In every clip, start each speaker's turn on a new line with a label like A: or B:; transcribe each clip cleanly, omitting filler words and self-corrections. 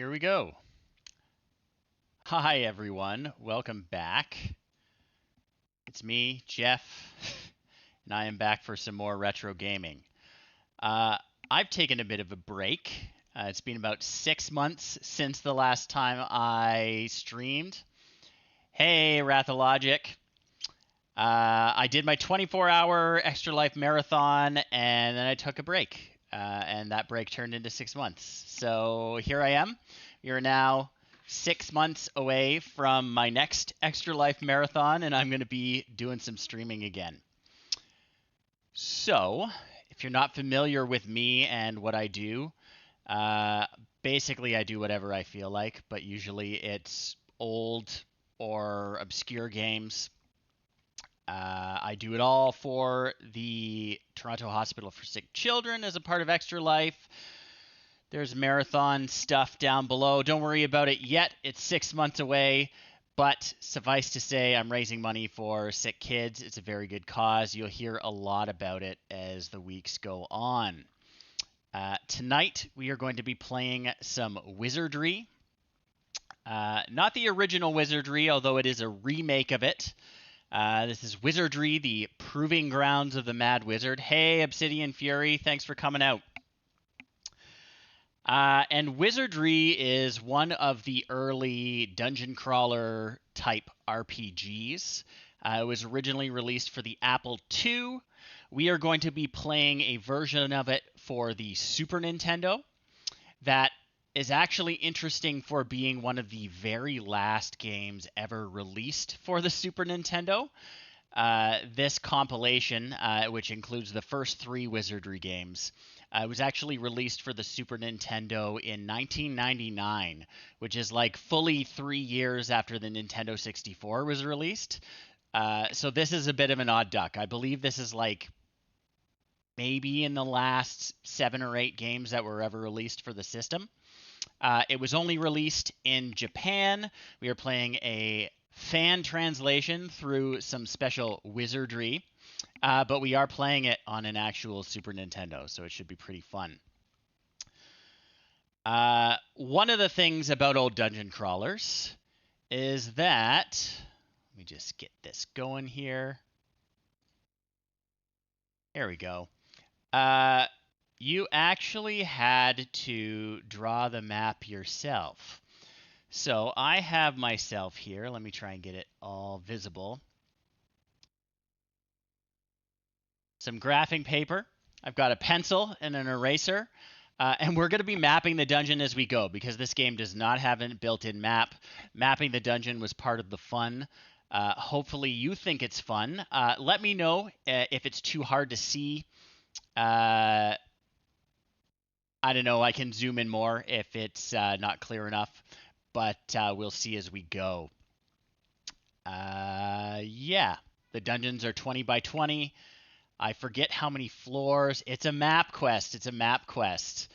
A: Here we go. Hi, everyone. Welcome back. It's me, Jeff, and I am back for some more retro gaming. I've taken a bit of a break. It's been about 6 months since the last time I streamed. Hey, Rathologic. I did my 24-hour Extra Life marathon, and then I took a break. And that break turned into 6 months. So here I am. We are now 6 months away from my next Extra Life marathon, and I'm going to be doing some streaming again. So, if you're not familiar with me and what I do, basically I do whatever I feel like, but usually it's old or obscure games. I do it all for the Toronto Hospital for Sick Children as a part of Extra Life. There's marathon stuff down below. Don't worry about it yet. It's 6 months away. But suffice to say, I'm raising money for sick kids. It's a very good cause. You'll hear a lot about it as the weeks go on. Tonight, we are going to be playing some Wizardry. Not the original Wizardry, although it is a remake of it. This is Wizardry, the proving grounds of the Mad Wizard. Hey, Obsidian Fury, thanks for coming out. And Wizardry is one of the early dungeon crawler type RPGs. It was originally released for the Apple II. We are going to be playing a version of it for the Super Nintendo that is actually interesting for being one of the very last games ever released for the Super Nintendo. This compilation, which includes the first 3 Wizardry games, was actually released for the Super Nintendo in 1999, which is like fully 3 years after the Nintendo 64 was released. So this is a bit of an odd duck. I believe this is like maybe in the last 7 or 8 games that were ever released for the system. It was only released in Japan. We are playing a fan translation through some special wizardry, but we are playing it on an actual Super Nintendo, so it should be pretty fun. One of the things about old dungeon crawlers is that, let me just get this going here. There we go. You actually had to draw the map yourself. So I have myself here. Let me try and get it all visible. Some graphing paper. I've got a pencil and an eraser. And we're going to be mapping the dungeon as we go because this game does not have a built-in map. Mapping the dungeon was part of the fun. Hopefully you think it's fun. Let me know if it's too hard to see. I don't know, I can zoom in more if it's not clear enough, but we'll see as we go. Yeah, the dungeons are 20 by 20. I forget how many floors. It's a map quest. It's a map quest.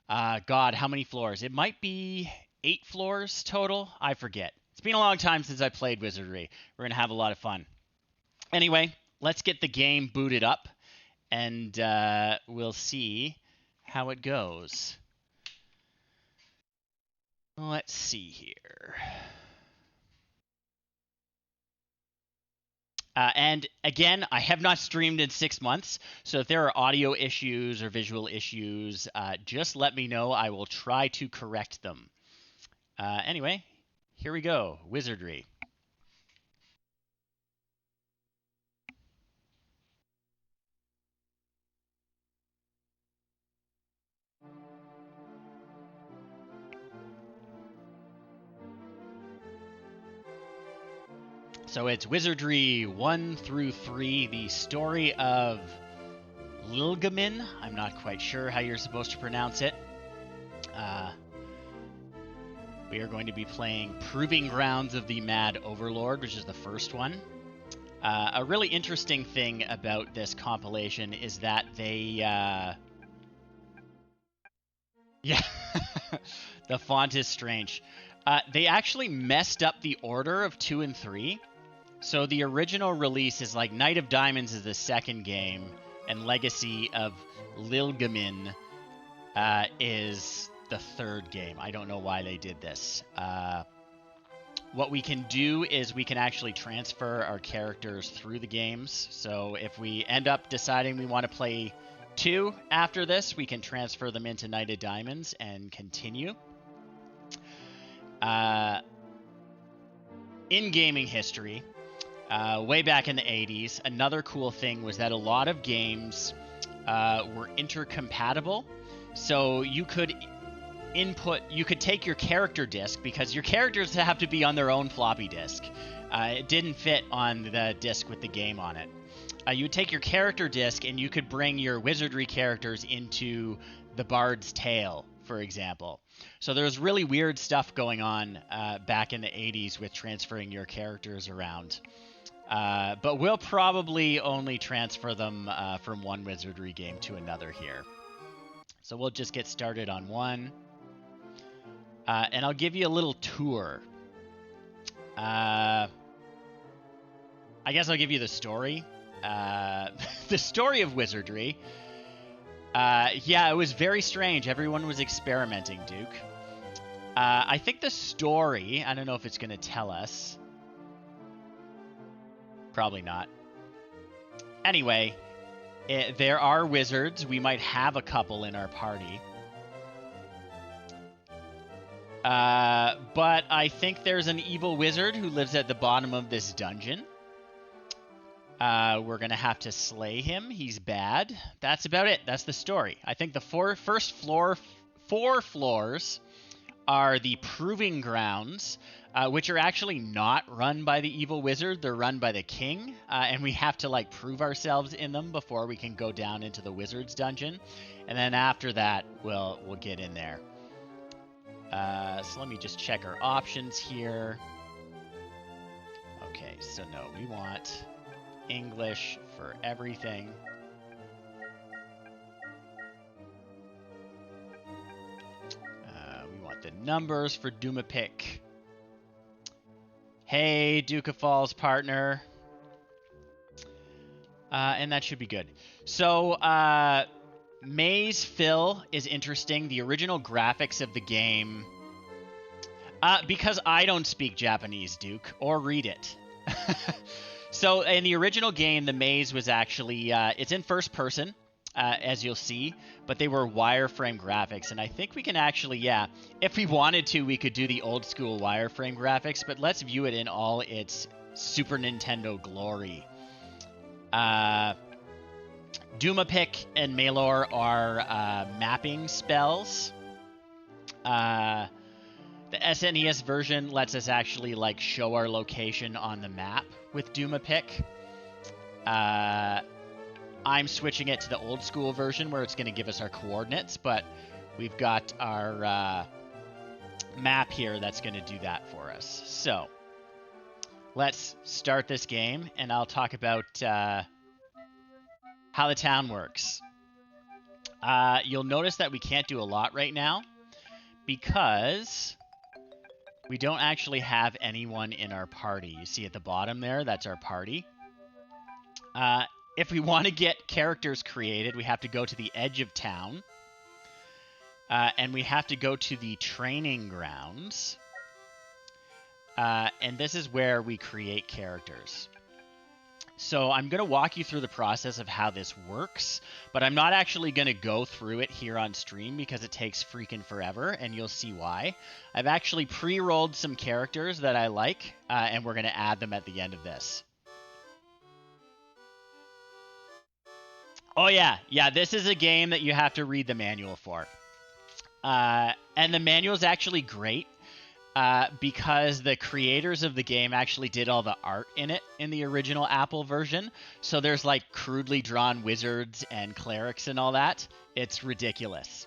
A: God, how many floors? It might be 8 floors total. I forget. It's been a long time since I played Wizardry. We're going to have a lot of fun. Anyway, let's get the game booted up, and we'll see how it goes. Let's see here. And again, I have not streamed in 6 months, so if there are audio issues or visual issues, just let me know. I will try to correct them. Anyway, here we go. Wizardry. So it's Wizardry 1 through 3, the story of Lilgamin. I'm not quite sure how you're supposed to pronounce it. We are going to be playing Proving Grounds of the Mad Overlord, which is the first one. A really interesting thing about this compilation is that they... Yeah, the font is strange. They actually messed up the order of 2 and 3. So the original release is like Knight of Diamonds is the second game, and Legacy of Lilgamin is the third game. I don't know why they did this. What we can do is we can actually transfer our characters through the games. So if we end up deciding we want to play 2 after this, we can transfer them into Knighted Diamonds and continue. In gaming history, way back in the 80s, another cool thing was that a lot of games were intercompatible. So you could take your character disk, because your characters have to be on their own floppy disk. It didn't fit on the disk with the game on it. You would take your character disk and you could bring your Wizardry characters into the Bard's Tale, for example. So there was really weird stuff going on back in the 80s with transferring your characters around. But we'll probably only transfer them from one Wizardry game to another here. So we'll just get started on one. And I'll give you a little tour. I guess I'll give you the story. The story of Wizardry. Yeah, it was very strange. Everyone was experimenting, Duke. I think the story, I don't know if it's going to tell us. Probably not. Anyway, there are wizards. We might have a couple in our party. But I think there's an evil wizard who lives at the bottom of this dungeon. We're going to have to slay him. He's bad. That's about it. That's the story. I think the four floors are the proving grounds, which are actually not run by the evil wizard. They're run by the king, and we have to like prove ourselves in them before we can go down into the wizard's dungeon. And then after that, we'll get in there. So let me just check our options here. Okay, so no, we want English for everything. We want the numbers for Dumapic. Hey, Duke of Falls partner. And that should be good. So, Maze Fill is interesting. The original graphics of the game... because I don't speak Japanese, Duke, or read it. So in the original game, the maze was actually... it's in first person, as you'll see, but they were wireframe graphics. And I think we can actually, yeah, if we wanted to, we could do the old school wireframe graphics, but let's view it in all its Super Nintendo glory. Dumapic and Malor are mapping spells. The SNES version lets us actually like show our location on the map with Dumapic. I'm switching it to the old school version where it's going to give us our coordinates, but we've got our map here that's going to do that for us. So let's start this game, and I'll talk about how the town works. You'll notice that we can't do a lot right now because we don't actually have anyone in our party. You see at the bottom there, that's our party. If we want to get characters created, we have to go to the edge of town. And we have to go to the training grounds. And this is where we create characters. So I'm going to walk you through the process of how this works, but I'm not actually going to go through it here on stream because it takes freaking forever, and you'll see why. I've actually pre-rolled some characters that I like, and we're going to add them at the end of this. Oh yeah, this is a game that you have to read the manual for. And the manual is actually great. Because the creators of the game actually did all the art in it in the original Apple version. So there's like crudely drawn wizards and clerics and all that. It's ridiculous.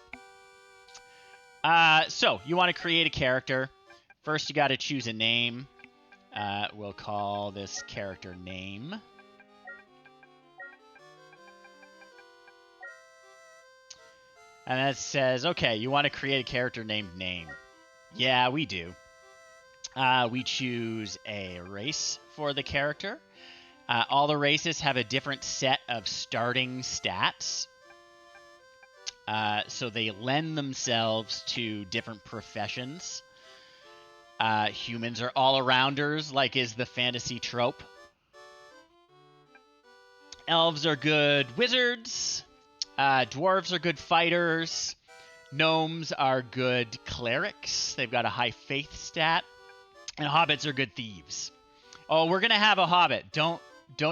A: So you want to create a character. First you got to choose a name. We'll call this character Name. And that says, okay, you want to create a character named Name. Yeah, we do. We choose a race for the character. All the races have a different set of starting stats. So they lend themselves to different professions. Humans are all-arounders, like is the fantasy trope. Elves are good wizards. Dwarves are good fighters. Gnomes are good clerics. They've got a high faith stat. And hobbits are good thieves. Oh, we're gonna have a hobbit. Don't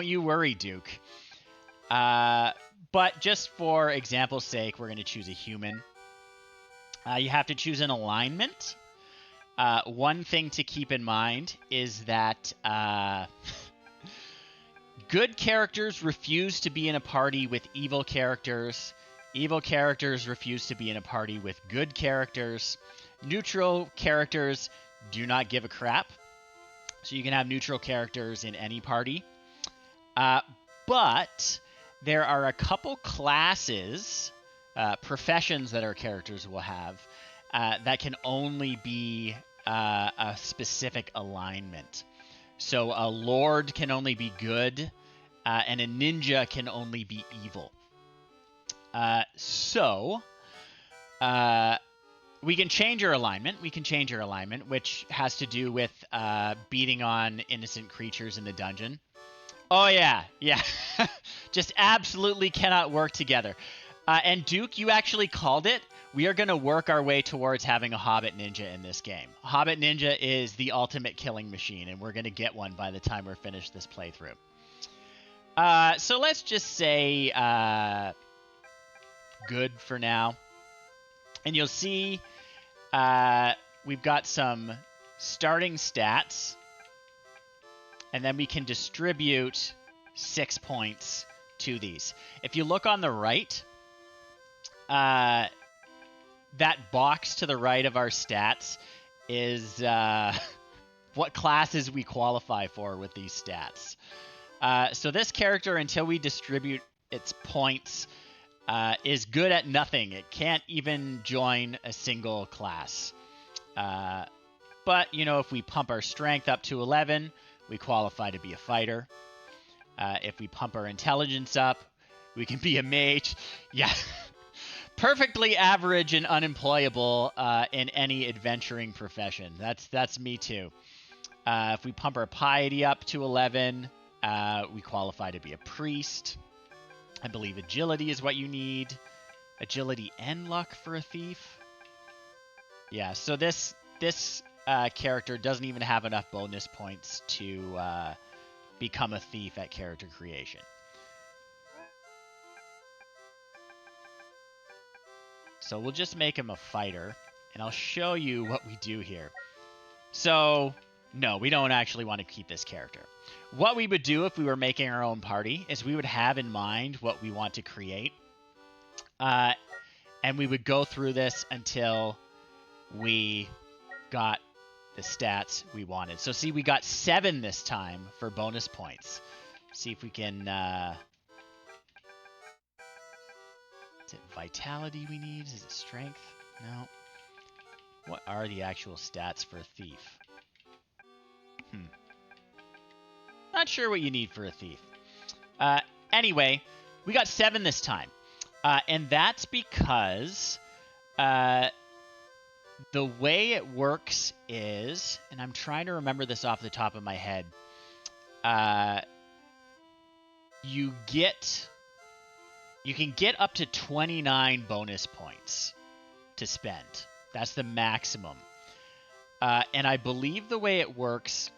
A: you worry, Duke. But just for example's sake, we're gonna choose a human. You have to choose an alignment. One thing to keep in mind is that good characters refuse to be in a party with evil characters. Evil characters refuse to be in a party with good characters. Neutral characters do not give a crap. So you can have neutral characters in any party. But there are a couple classes, professions that our characters will have that can only be a specific alignment. So a lord can only be good, and a ninja can only be evil. We can change our alignment. Which has to do with beating on innocent creatures in the dungeon. Oh, yeah. Just absolutely cannot work together. And Duke, you actually called it. We are going to work our way towards having a Hobbit Ninja in this game. Hobbit Ninja is the ultimate killing machine, and we're going to get one by the time we're finished this playthrough. So let's just say good for now. And you'll see we've got some starting stats, and then we can distribute 6 points to these. If you look on the right, that box to the right of our stats is what classes we qualify for with these stats. So this character, until we distribute its points, is good at nothing. It can't even join a single class. But, if we pump our strength up to 11, we qualify to be a fighter. If we pump our intelligence up, we can be a mage. Yeah. Perfectly average and unemployable in any adventuring profession. That's me too. If we pump our piety up to 11, we qualify to be a priest. I believe agility is what you need. Agility and luck for a thief. Yeah, so this character doesn't even have enough bonus points to become a thief at character creation. So we'll just make him a fighter, and I'll show you what we do here. So, no, we don't actually want to keep this character. What we would do if we were making our own party is we would have in mind what we want to create, and we would go through this until we got the stats we wanted. So see, we got 7 this time for bonus points. See if we can... Is it vitality we need? Is it strength? No. What are the actual stats for a thief? Not sure what you need for a thief. Anyway, we got 7 this time. And that's because the way it works is, and I'm trying to remember this off the top of my head, you can get up to 29 bonus points to spend. That's the maximum. And I believe the way it works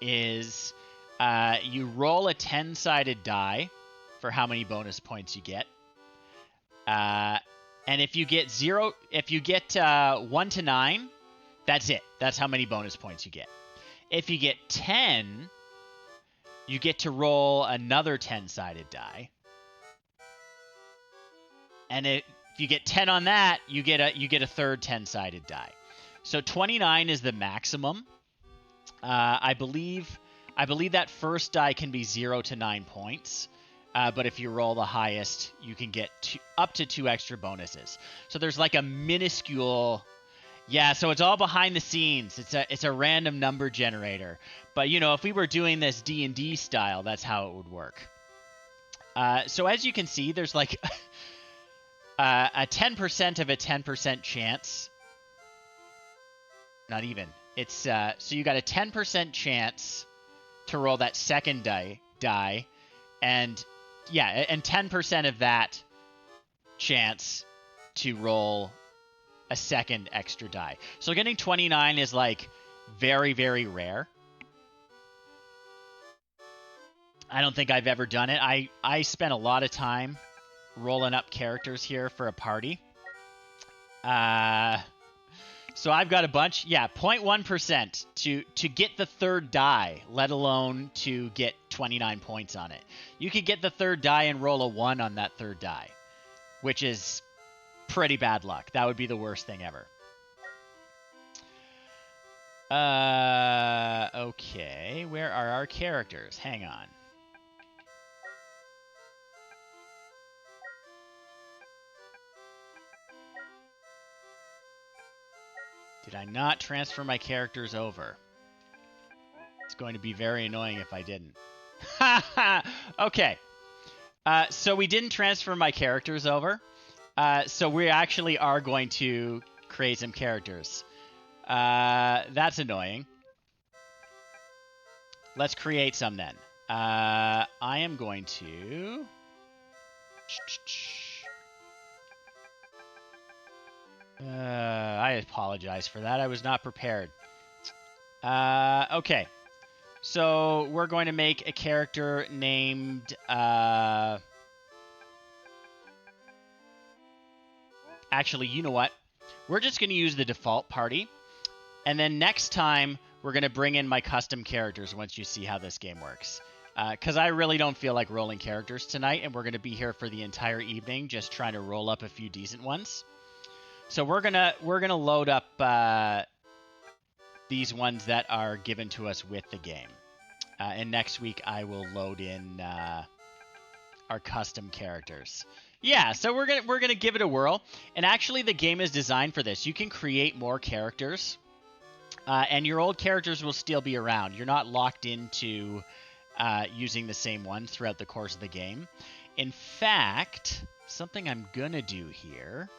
A: is you roll a 10-sided die for how many bonus points you get. And if you get 1 to 9, that's it. That's how many bonus points you get. If you get 10, you get to roll another 10-sided die. And if you get 10 on that, you get a third 10-sided die. So 29 is the maximum. I believe that first die can be 0 to 9 points. But if you roll the highest, you can get up to 2 extra bonuses. So there's like a minuscule... Yeah, so it's all behind the scenes. It's a random number generator. But, if we were doing this D&D style, that's how it would work. So as you can see, there's like... a 10% of a 10% chance. Not even. It's so you got a 10% chance to roll that second die, and yeah, and 10% of that chance to roll a second extra die. So getting 29 is like very, very rare. I don't think I've ever done it. I spent a lot of time rolling up characters here for a party. So I've got a bunch. Yeah, 0.1% to get the third die, let alone to get 29 points on it. You could get the third die and roll a 1 on that third die, which is pretty bad luck. That would be the worst thing ever. Okay. Where are our characters? Hang on. Did I not transfer my characters over? It's going to be very annoying if I didn't. Okay. So we didn't transfer my characters over. So we actually are going to create some characters. That's annoying. Let's create some then. I am going to... I apologize for that. I was not prepared. Okay. So we're going to make a character named... Actually, you know what? We're just going to use the default party. And then next time, we're going to bring in my custom characters once you see how this game works. Because I really don't feel like rolling characters tonight, and we're going to be here for the entire evening just trying to roll up a few decent ones. So we're gonna load up these ones that are given to us with the game. And next week, I will load in our custom characters. Yeah, so we're gonna give it a whirl. And actually, the game is designed for this. You can create more characters, and your old characters will still be around. You're not locked into using the same one throughout the course of the game. In fact, something I'm gonna do here.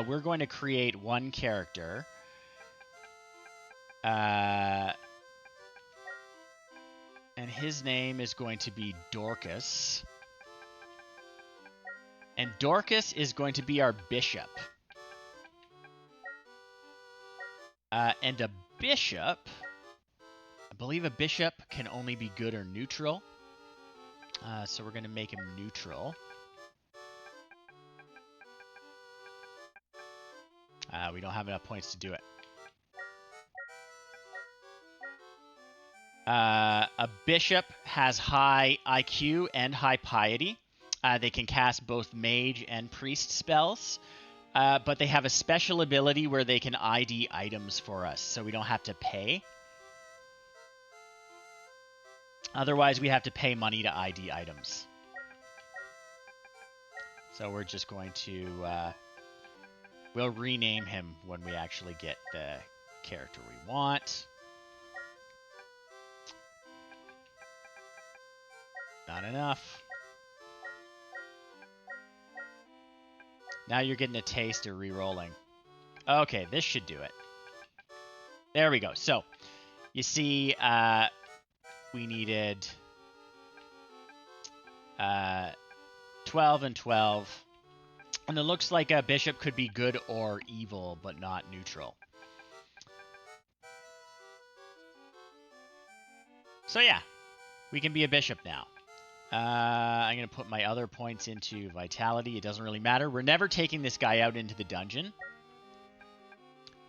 A: We're going to create one character. And his name is going to be Dorcas. And Dorcas is going to be our bishop. And a bishop, I believe a bishop can only be good or neutral. So we're going to make him neutral. We don't have enough points to do it. A bishop has high IQ and high piety. They can cast both mage and priest spells. But they have a special ability where they can ID items for us, so we don't have to pay. Otherwise, we have to pay money to ID items. So we're just going to... we'll rename him when we actually get the character we want. Not enough. Now you're getting a taste of re-rolling. Okay, this should do it. There we go. So, you see, we needed 12 and 12. And it looks like a bishop could be good or evil, but not neutral. So yeah, we can be a bishop now. I'm going to put my other points into vitality. It doesn't really matter. We're never taking this guy out into the dungeon.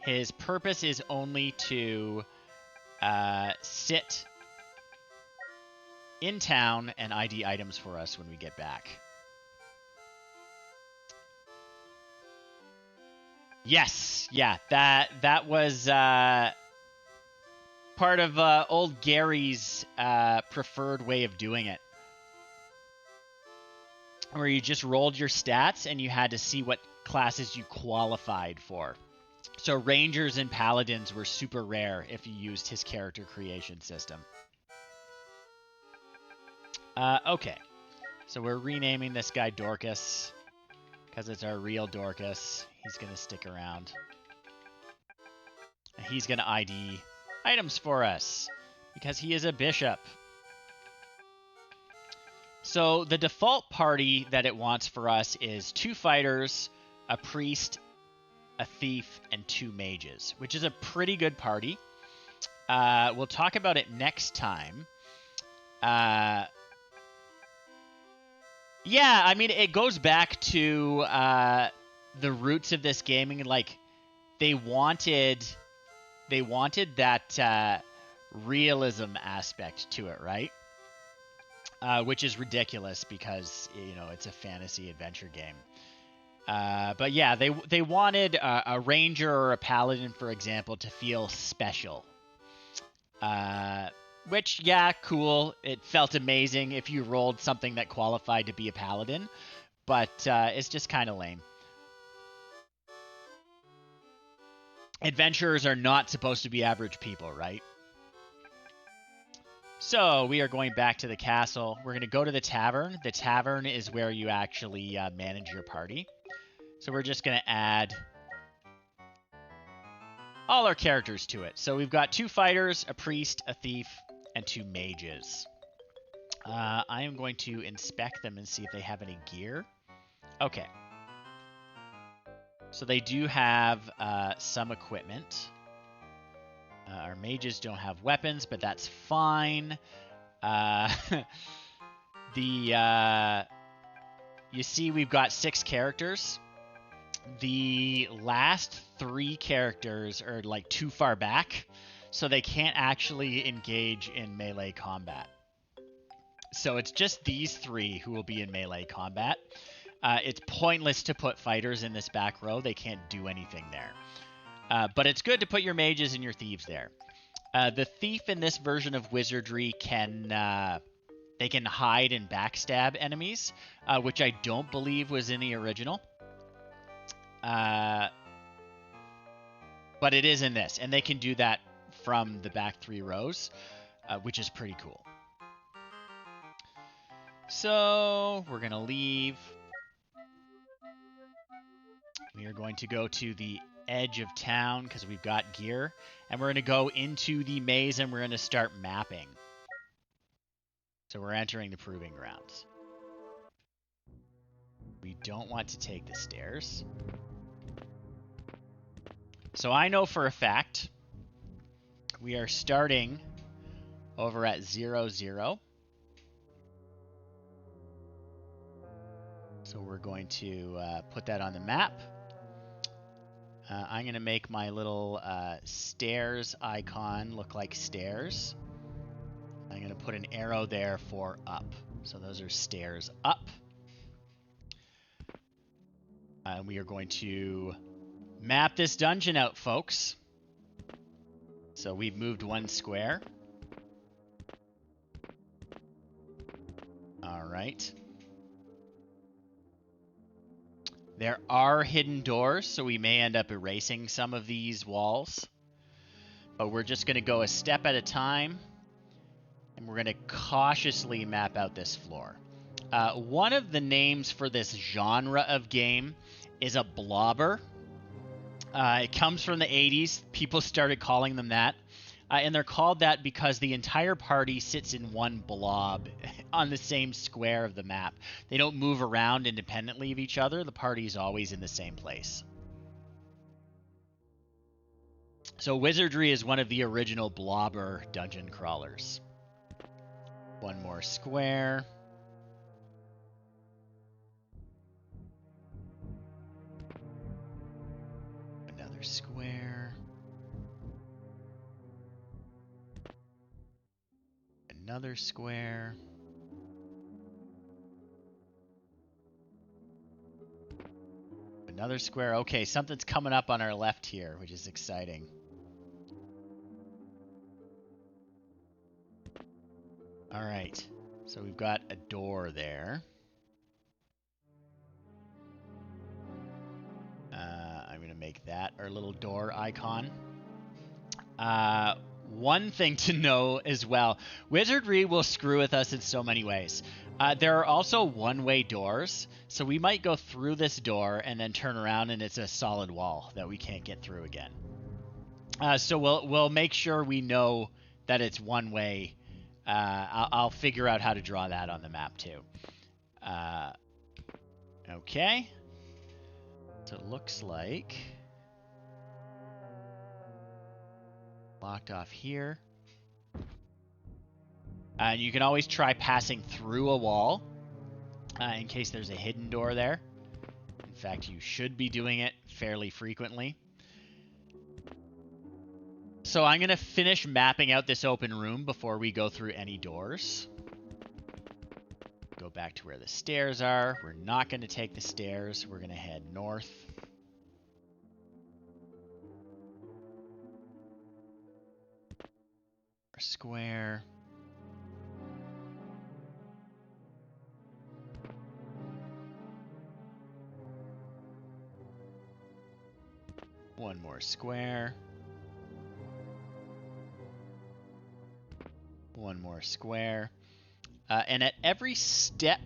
A: His purpose is only to sit in town and ID items for us when we get back. Yes, yeah, that was part of old Gary's preferred way of doing it. Where you just rolled your stats and you had to see what classes you qualified for. So Rangers and Paladins were super rare if you used his character creation system. Okay. So we're renaming this guy Dorcas. Because it's our real Dorcas. He's going to stick around. And he's going to ID items for us. Because he is a bishop. So the default party that it wants for us is 2 fighters, a priest, a thief, and 2 mages. Which is a pretty good party. We'll talk about it next time. Yeah, I mean, it goes back to the roots of this gaming. Like, they wanted that realism aspect to it, right? Which is ridiculous because, you know, it's a fantasy adventure game. But yeah, they wanted a ranger or a paladin, for example, to feel special. Which, yeah, cool. It felt amazing if you rolled something that qualified to be a paladin, but it's just kind of lame. Adventurers are not supposed to be average people, right? So we are going back to the castle. We're going to go to the tavern. The tavern is where you actually manage your party. So we're just going to add all our characters to it. So we've got 2 fighters, a priest, a thief, and 2 mages. I am going to inspect them and see if they have any gear. Okay. So they do have some equipment. Our mages don't have weapons, but that's fine. You see we've got 6 characters. The last 3 characters are like too far back, so they can't actually engage in melee combat. So it's just these 3 who will be in melee combat. It's pointless to put fighters in this back row. They can't do anything there. But it's good to put your mages and your thieves there. The thief in this version of Wizardry can hide and backstab enemies, which I don't believe was in the original. But it is in this, and they can do that from the back 3 rows, which is pretty cool. So we're going to leave. We are going to go to the edge of town because we've got gear, and we're going to go into the maze and we're going to start mapping. So we're entering the proving grounds. We don't want to take the stairs. So I know for a fact we are starting over at 0, 0. So we're going to put that on the map. I'm going to make my little stairs icon look like stairs. I'm going to put an arrow there for up. So those are stairs up. We are going to map this dungeon out, folks. So we've moved 1 square. All right. There are hidden doors, so we may end up erasing some of these walls. But we're just going to go a step at a time. And we're going to cautiously map out this floor. One of the names for this genre of game is a blobber. It comes from the 80s. People started calling them that. And they're called that because the entire party sits in one blob on the same square of the map. They don't move around independently of each other. The party is always in the same place. So Wizardry is one of the original blobber dungeon crawlers. 1 more square. Another square. Another square. Another square. Okay, something's coming up on our left here, which is exciting. All right, so we've got a door there. I'm going to make that our little door icon. one thing to know as well. Wizardry will screw with us in so many ways. There are also one-way doors, so we might go through this door and then turn around and it's a solid wall that we can't get through again. So we'll make sure we know that it's one way. I'll figure out how to draw that on the map too. Okay. So it looks like locked off here. And you can always try passing through a wall in case there's a hidden door there. In fact, you should be doing it fairly frequently. So I'm going to finish mapping out this open room before we go through any doors. Go back to where the stairs are. We're not going to take the stairs. We're going to head north. Square. One more square. One more square. And at every step,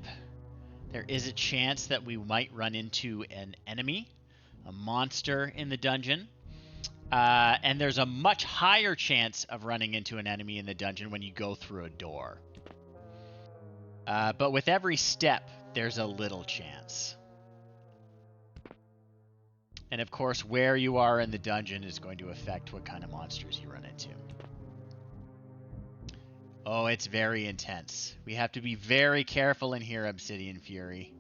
A: there is a chance that we might run into an enemy, a monster in the dungeon. And there's a much higher chance of running into an enemy in the dungeon when you go through a door. But with every step, there's a little chance. And of course, where you are in the dungeon is going to affect what kind of monsters you run into. Oh, it's very intense. We have to be very careful in here, Obsidian Fury.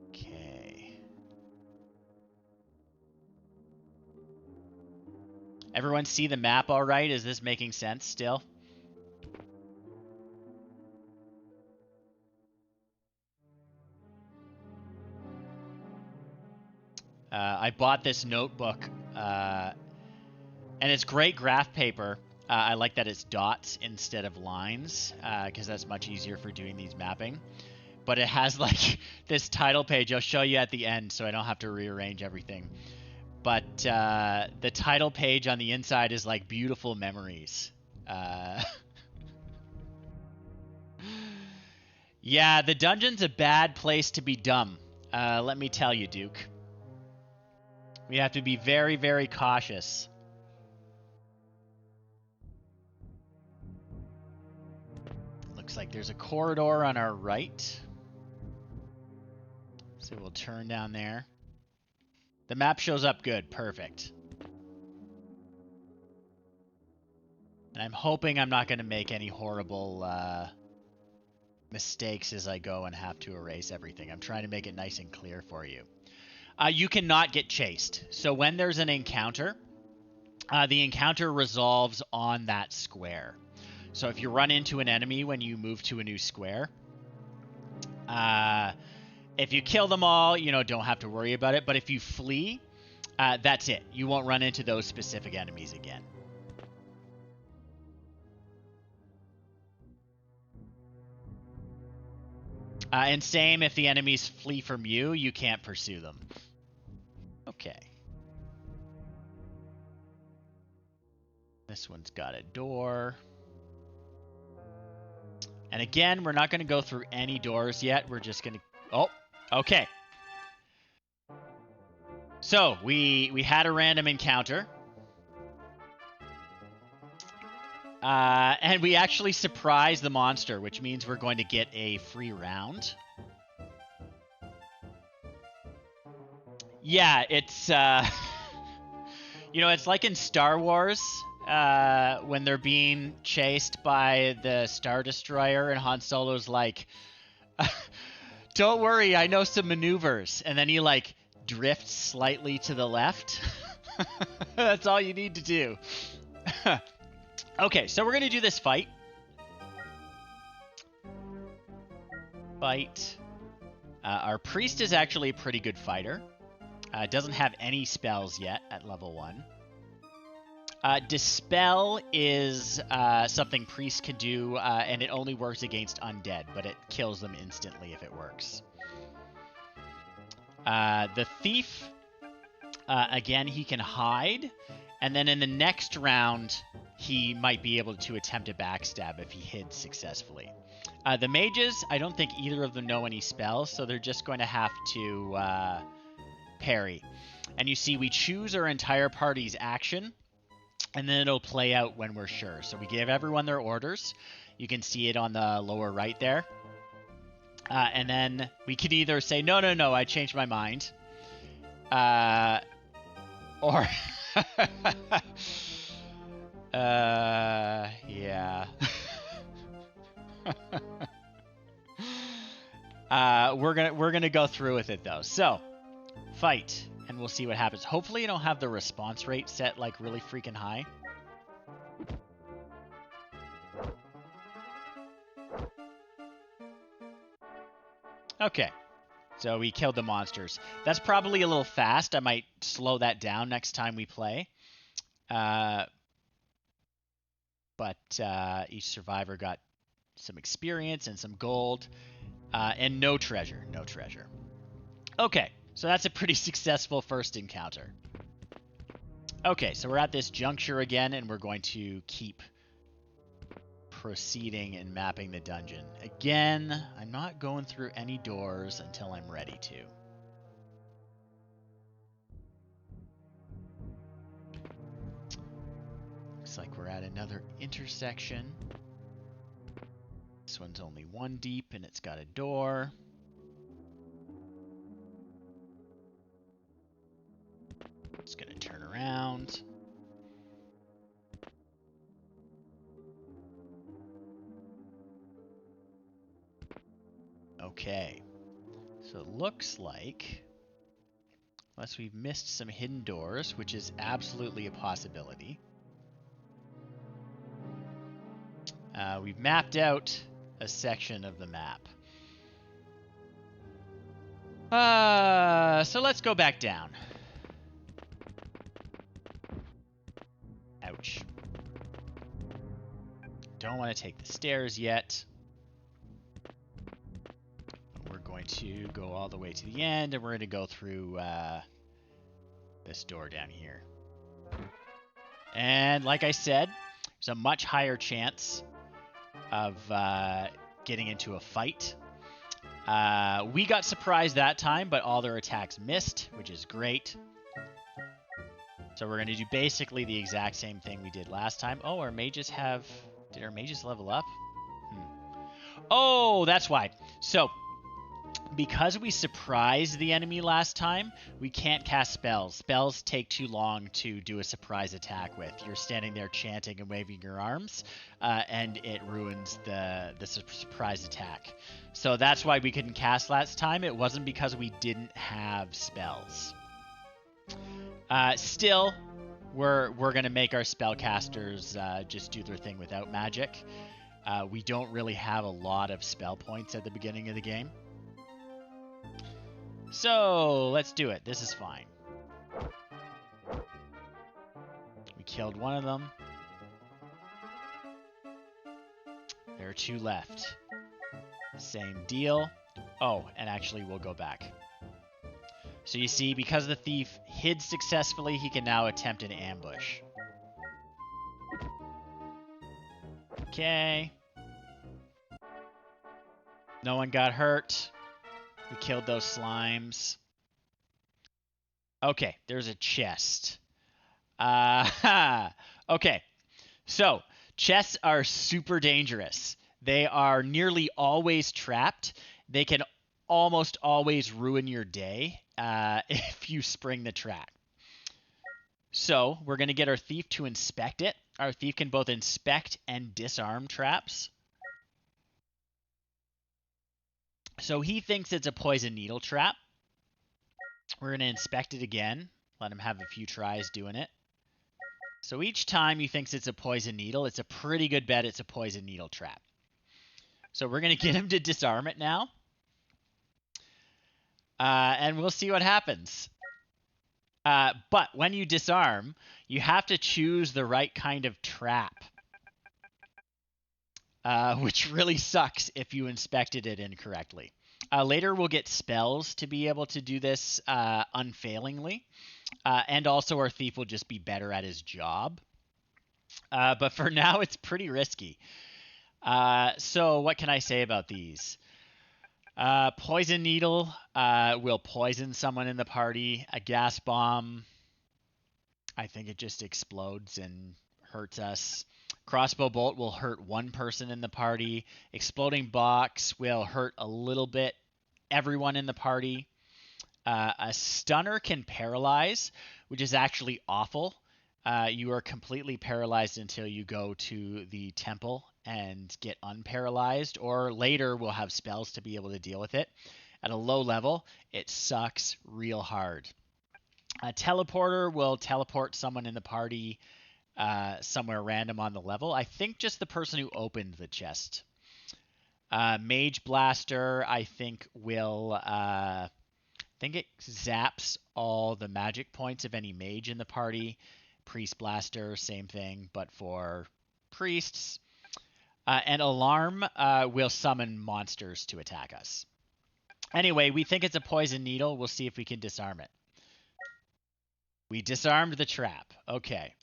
A: Okay. Everyone see the map all right? Is this making sense still? I bought this notebook, and it's great graph paper. I like that it's dots instead of lines, because that's much easier for doing these mapping. But it has like this title page. I'll show you at the end so I don't have to rearrange everything. But the title page on the inside is like beautiful memories. Yeah, the dungeon's a bad place to be dumb. Let me tell you, Duke. We have to be very, very cautious. Looks like there's a corridor on our right. So we'll turn down there. The map shows up good. Perfect. And I'm hoping I'm not going to make any horrible mistakes as I go and have to erase everything. I'm trying to make it nice and clear for you. You cannot get chased. So when there's an encounter, the encounter resolves on that square. So if you run into an enemy when you move to a new square, if you kill them all, you know, don't have to worry about it. But if you flee, that's it. You won't run into those specific enemies again. And same if the enemies flee from you, you can't pursue them. Okay. This one's got a door. And again, we're not going to go through any doors yet. We're just going to... Oh, okay. So, we had a random encounter. And we actually surprised the monster, which means we're going to get a free round. Yeah, it's... you know, it's like in Star Wars... when they're being chased by the Star Destroyer and Han Solo's like, don't worry, I know some maneuvers. And then he like drifts slightly to the left. That's all you need to do. Okay, so we're going to do this fight. Our priest is actually a pretty good fighter. Doesn't have any spells yet at level 1. Dispel is something priests can do, and it only works against undead, but it kills them instantly if it works. The thief Again, he can hide, and then in the next round, he might be able to attempt a backstab if he hid successfully. The mages, I don't think either of them know any spells, so they're just going to have to parry. And you see, we choose our entire party's action, and then it'll play out when we're sure. So we give everyone their orders. You can see it on the lower right there. And then we can either say, no, I changed my mind. Or... yeah. We're gonna go through with it though. So, fight, and we'll see what happens. Hopefully, you don't have the response rate set like really freaking high. Okay, so we killed the monsters. That's probably a little fast. I might slow that down next time we play. But each survivor got some experience and some gold, and no treasure. Okay, so that's a pretty successful first encounter. Okay, so we're at this juncture again, and we're going to keep proceeding and mapping the dungeon. Again, I'm not going through any doors until I'm ready to. Looks like we're at another intersection. This one's only one deep, and it's got a door. It's going to turn around. Okay. So it looks like, unless we've missed some hidden doors, which is absolutely a possibility, we've mapped out a section of the map. So let's go back down. Ouch. Don't want to take the stairs yet. We're going to go all the way to the end, and we're going to go through this door down here. And like I said, there's a much higher chance of getting into a fight. We got surprised that time, but all their attacks missed, which is great. So we're going to do basically the exact same thing we did last time. Oh, our mages have... Did our mages level up? Oh, that's why. So, because we surprised the enemy last time, we can't cast spells. Spells take too long to do a surprise attack with. You're standing there chanting and waving your arms, and it ruins the surprise attack. So that's why we couldn't cast last time. It wasn't because we didn't have spells. Still, we're going to make our spellcasters just do their thing without magic. We don't really have a lot of spell points at the beginning of the game. So, let's do it. This is fine. We killed one of them. There are two left. Same deal. Oh, and actually we'll go back. So you see, because the thief hid successfully, he can now attempt an ambush. Okay. No one got hurt. We killed those slimes. Okay, there's a chest. Okay, so chests are super dangerous. They are nearly always trapped. They can almost always ruin your day if you spring the trap. So we're going to get our thief to inspect it. Our thief can both inspect and disarm traps. So he thinks it's a poison needle trap. We're going to inspect it again. Let him have a few tries doing it. So each time he thinks it's a poison needle, it's a pretty good bet it's a poison needle trap. So we're going to get him to disarm it now. And we'll see what happens. But when you disarm, you have to choose the right kind of trap. Which really sucks if you inspected it incorrectly. Later we'll get spells to be able to do this unfailingly. And also our thief will just be better at his job. But for now, it's pretty risky. So what can I say about these? Poison needle will poison someone in the party. A gas bomb, I think it just explodes and hurts us. Crossbow bolt will hurt one person in the party. Exploding box will hurt a little bit everyone in the party. A stunner can paralyze, which is actually awful. You are completely paralyzed until you go to the temple and get unparalyzed, or later we'll have spells to be able to deal with it. At a low level, it sucks real hard. A teleporter will teleport someone in the party somewhere random on the level. I think just the person who opened the chest. Mage blaster, I think will. I think it zaps all the magic points of any mage in the party. Priest blaster, same thing, but for priests. And alarm will summon monsters to attack us. Anyway, we think it's a poison needle. We'll see if we can disarm it. We disarmed the trap. Okay.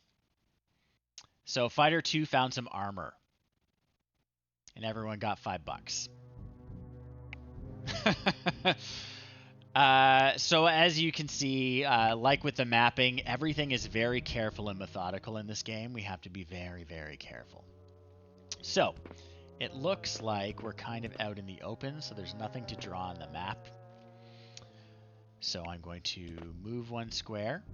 A: So Fighter 2 found some armor. And everyone got $5. So as you can see, like with the mapping, everything is very careful and methodical in this game. We have to be very, very careful. So it looks like we're kind of out in the open, so there's nothing to draw on the map. So I'm going to move one square.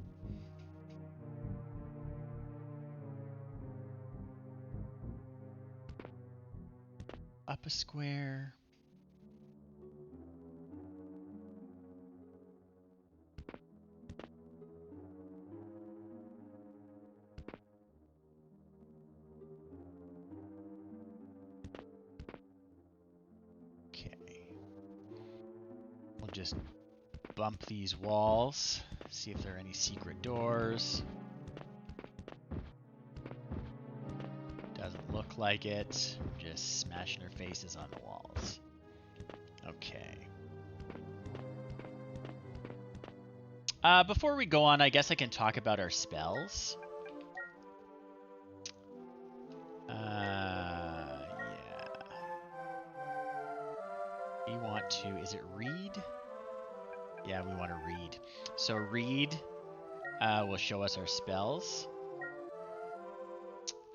A: Up a square. Okay. We'll just bump these walls, see if there are any secret doors. Doesn't look like it. Just smashing our faces on the walls. Okay. Before we go on, I guess I can talk about our spells. Yeah. We want to, is it read? Yeah, we want to read. So read will show us our spells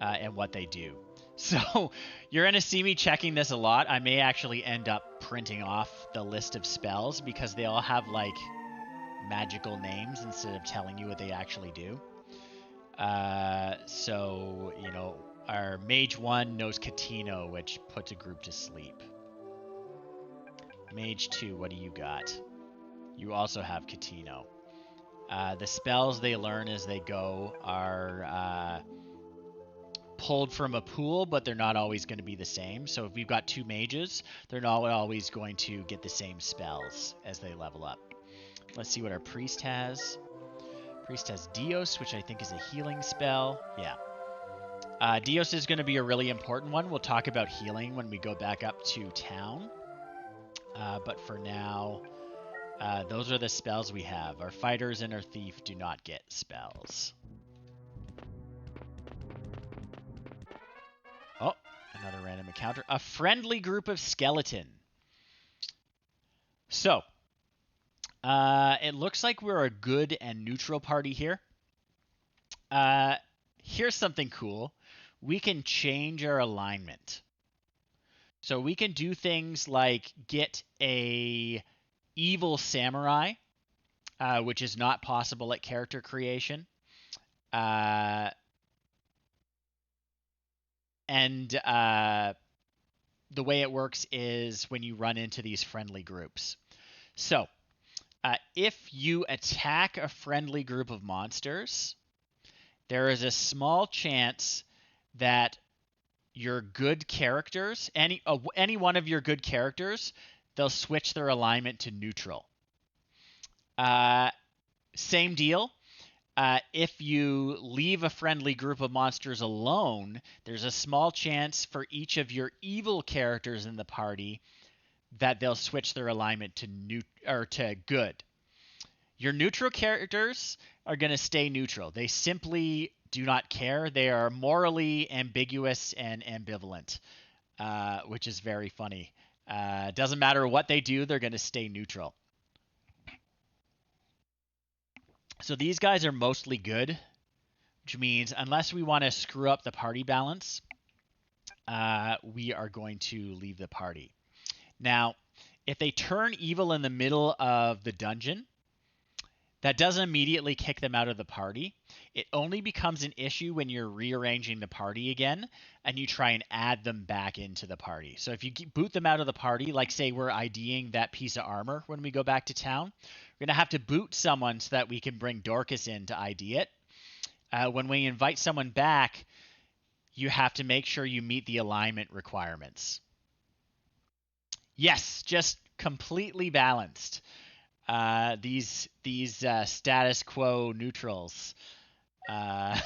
A: and what they do. So you're going to see me checking this a lot. I may actually end up printing off the list of spells because they all have like magical names instead of telling you what they actually do. So, you know, our Mage 1 knows Catino, which puts a group to sleep. Mage 2, what do you got? You also have Catino. The spells they learn as they go are pulled from a pool, but they're not always going to be the same. So if we've got two mages, they're not always going to get the same spells as they level up. Let's see what our priest has. Priest has Dios, which I think is a healing spell. Yeah. Dios is going to be a really important one. We'll talk about healing when we go back up to town. But for now, those are the spells we have. Our fighters and our thief do not get spells. Oh, another random encounter. A friendly group of skeleton. So, it looks like we're a good and neutral party here. Here's something cool. We can change our alignment. So we can do things like get a evil samurai, which is not possible at character creation. And the way it works is when you run into these friendly groups. So if you attack a friendly group of monsters, there is a small chance that your good characters, any one of your good characters, they'll switch their alignment to neutral. Same deal. If you leave a friendly group of monsters alone, there's a small chance for each of your evil characters in the party that they'll switch their alignment to to good. Your neutral characters, are going to stay neutral. They simply do not care. They are morally ambiguous and ambivalent, which is very funny. Doesn't matter what they do, they're going to stay neutral. So these guys are mostly good, which means unless we want to screw up the party balance, we are going to leave the party. Now, if they turn evil in the middle of the dungeon, that doesn't immediately kick them out of the party. It only becomes an issue when you're rearranging the party again and you try and add them back into the party. So if you boot them out of the party, like say we're IDing that piece of armor when we go back to town, we're going to have to boot someone so that we can bring Dorcas in to ID it. When we invite someone back, you have to make sure you meet the alignment requirements. Yes, just completely balanced. These status quo neutrals. Another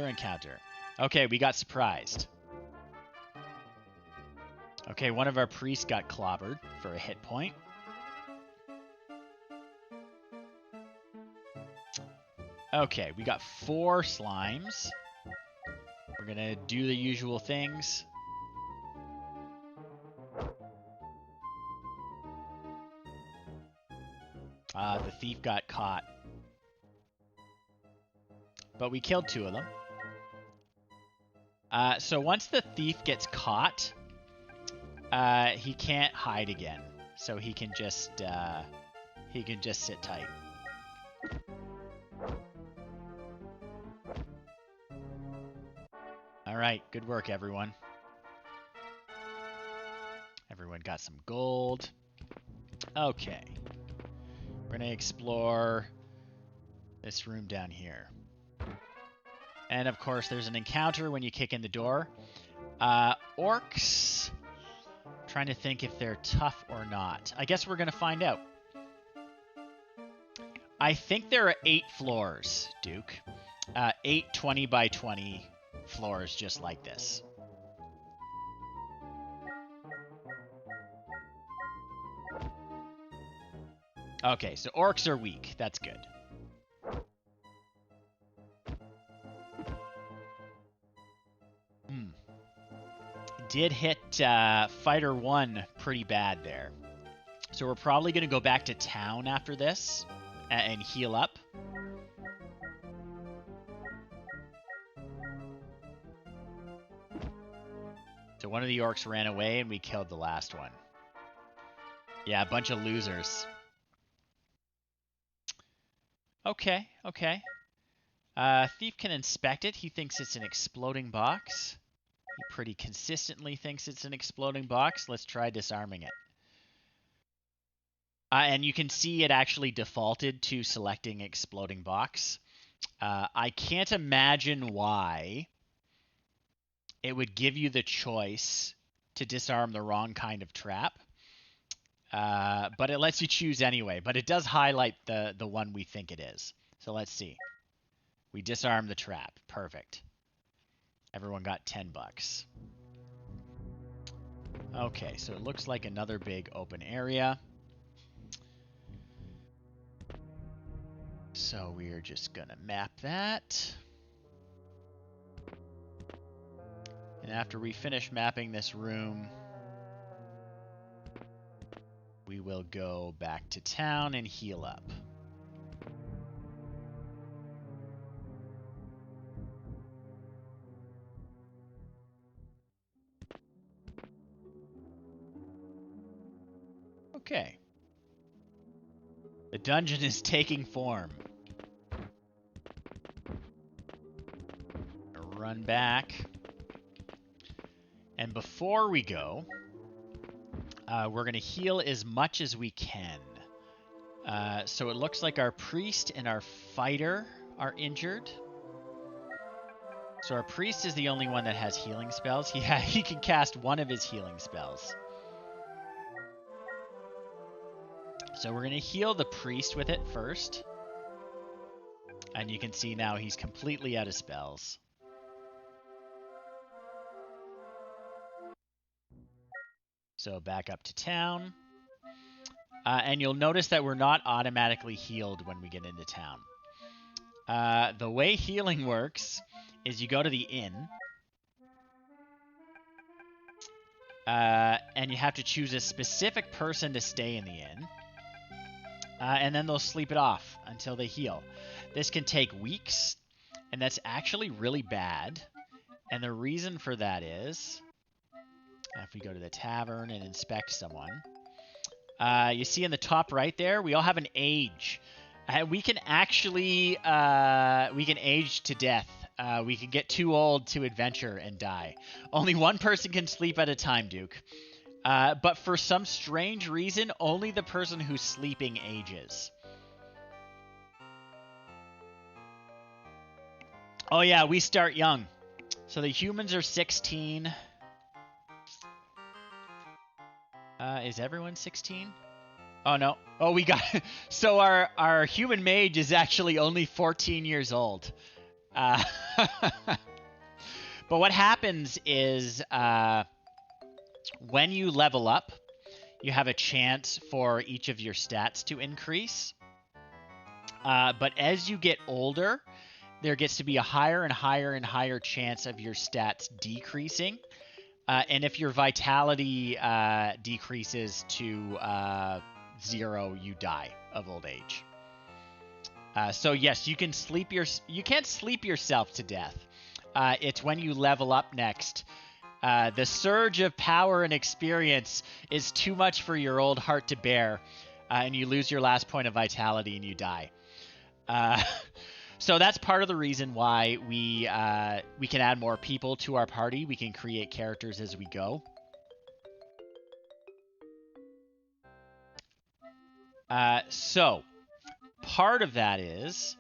A: encounter. Okay, we got surprised. Okay, one of our priests got clobbered for a hit point. Okay, we got 4 slimes. We're gonna do the usual things. The thief got caught. But we killed 2 of them. So once the thief gets caught, he can't hide again. So he can just sit tight. All right, good work, everyone. Everyone got some gold. Okay. We're going to explore this room down here. And of course, there's an encounter when you kick in the door. Orcs. I'm trying to think if they're tough or not. I guess we're going to find out. I think there are 8 floors, Duke. 8 20 by 20 floors just like this. Okay, so orcs are weak. That's good. Did hit Fighter 1 pretty bad there. So we're probably going to go back to town after this and heal up. So one of the orcs ran away and we killed the last one. Yeah, a bunch of losers. Okay, okay. Thief can inspect it. He thinks it's an exploding box. He pretty consistently thinks it's an exploding box. Let's try disarming it. And you can see it actually defaulted to selecting exploding box. I can't imagine why it would give you the choice to disarm the wrong kind of trap. But it lets you choose anyway. But it does highlight the one we think it is. So let's see. We disarm the trap. Perfect. Everyone got 10 bucks. Okay, so it looks like another big open area. So we're just gonna map that. And after we finish mapping this room, we will go back to town and heal up. Okay. The dungeon is taking form. Run back. And before we go, we're going to heal as much as we can. So it looks like our priest and our fighter are injured. So our priest is the only one that has healing spells. He can cast one of his healing spells. So we're going to heal the priest with it first. And you can see now he's completely out of spells. So back up to town. And you'll notice that we're not automatically healed when we get into town. The way healing works is you go to the inn, and you have to choose a specific person to stay in the inn, and then they'll sleep it off until they heal. This can take weeks, and that's actually really bad. And the reason for that is, if we go to the tavern and inspect someone, you see in the top right there, we all have an age. We can actually we can age to death. We can get too old to adventure and die. Only one person can sleep at a time, Duke. But for some strange reason, only the person who's sleeping ages. Oh yeah, we start young. So the humans are 16. Is everyone 16? Oh no. Oh, we got so our human mage is actually only 14 years old. But what happens is when you level up, you have a chance for each of your stats to increase. But as you get older, there gets to be a higher and higher and higher chance of your stats decreasing. And if your vitality decreases to 0, you die of old age. So yes, you can't sleep yourself to death. It's when you level up next. The surge of power and experience is too much for your old heart to bear, and you lose your last point of vitality and you die. So that's part of the reason why we can add more people to our party. We can create characters as we go. So part of that is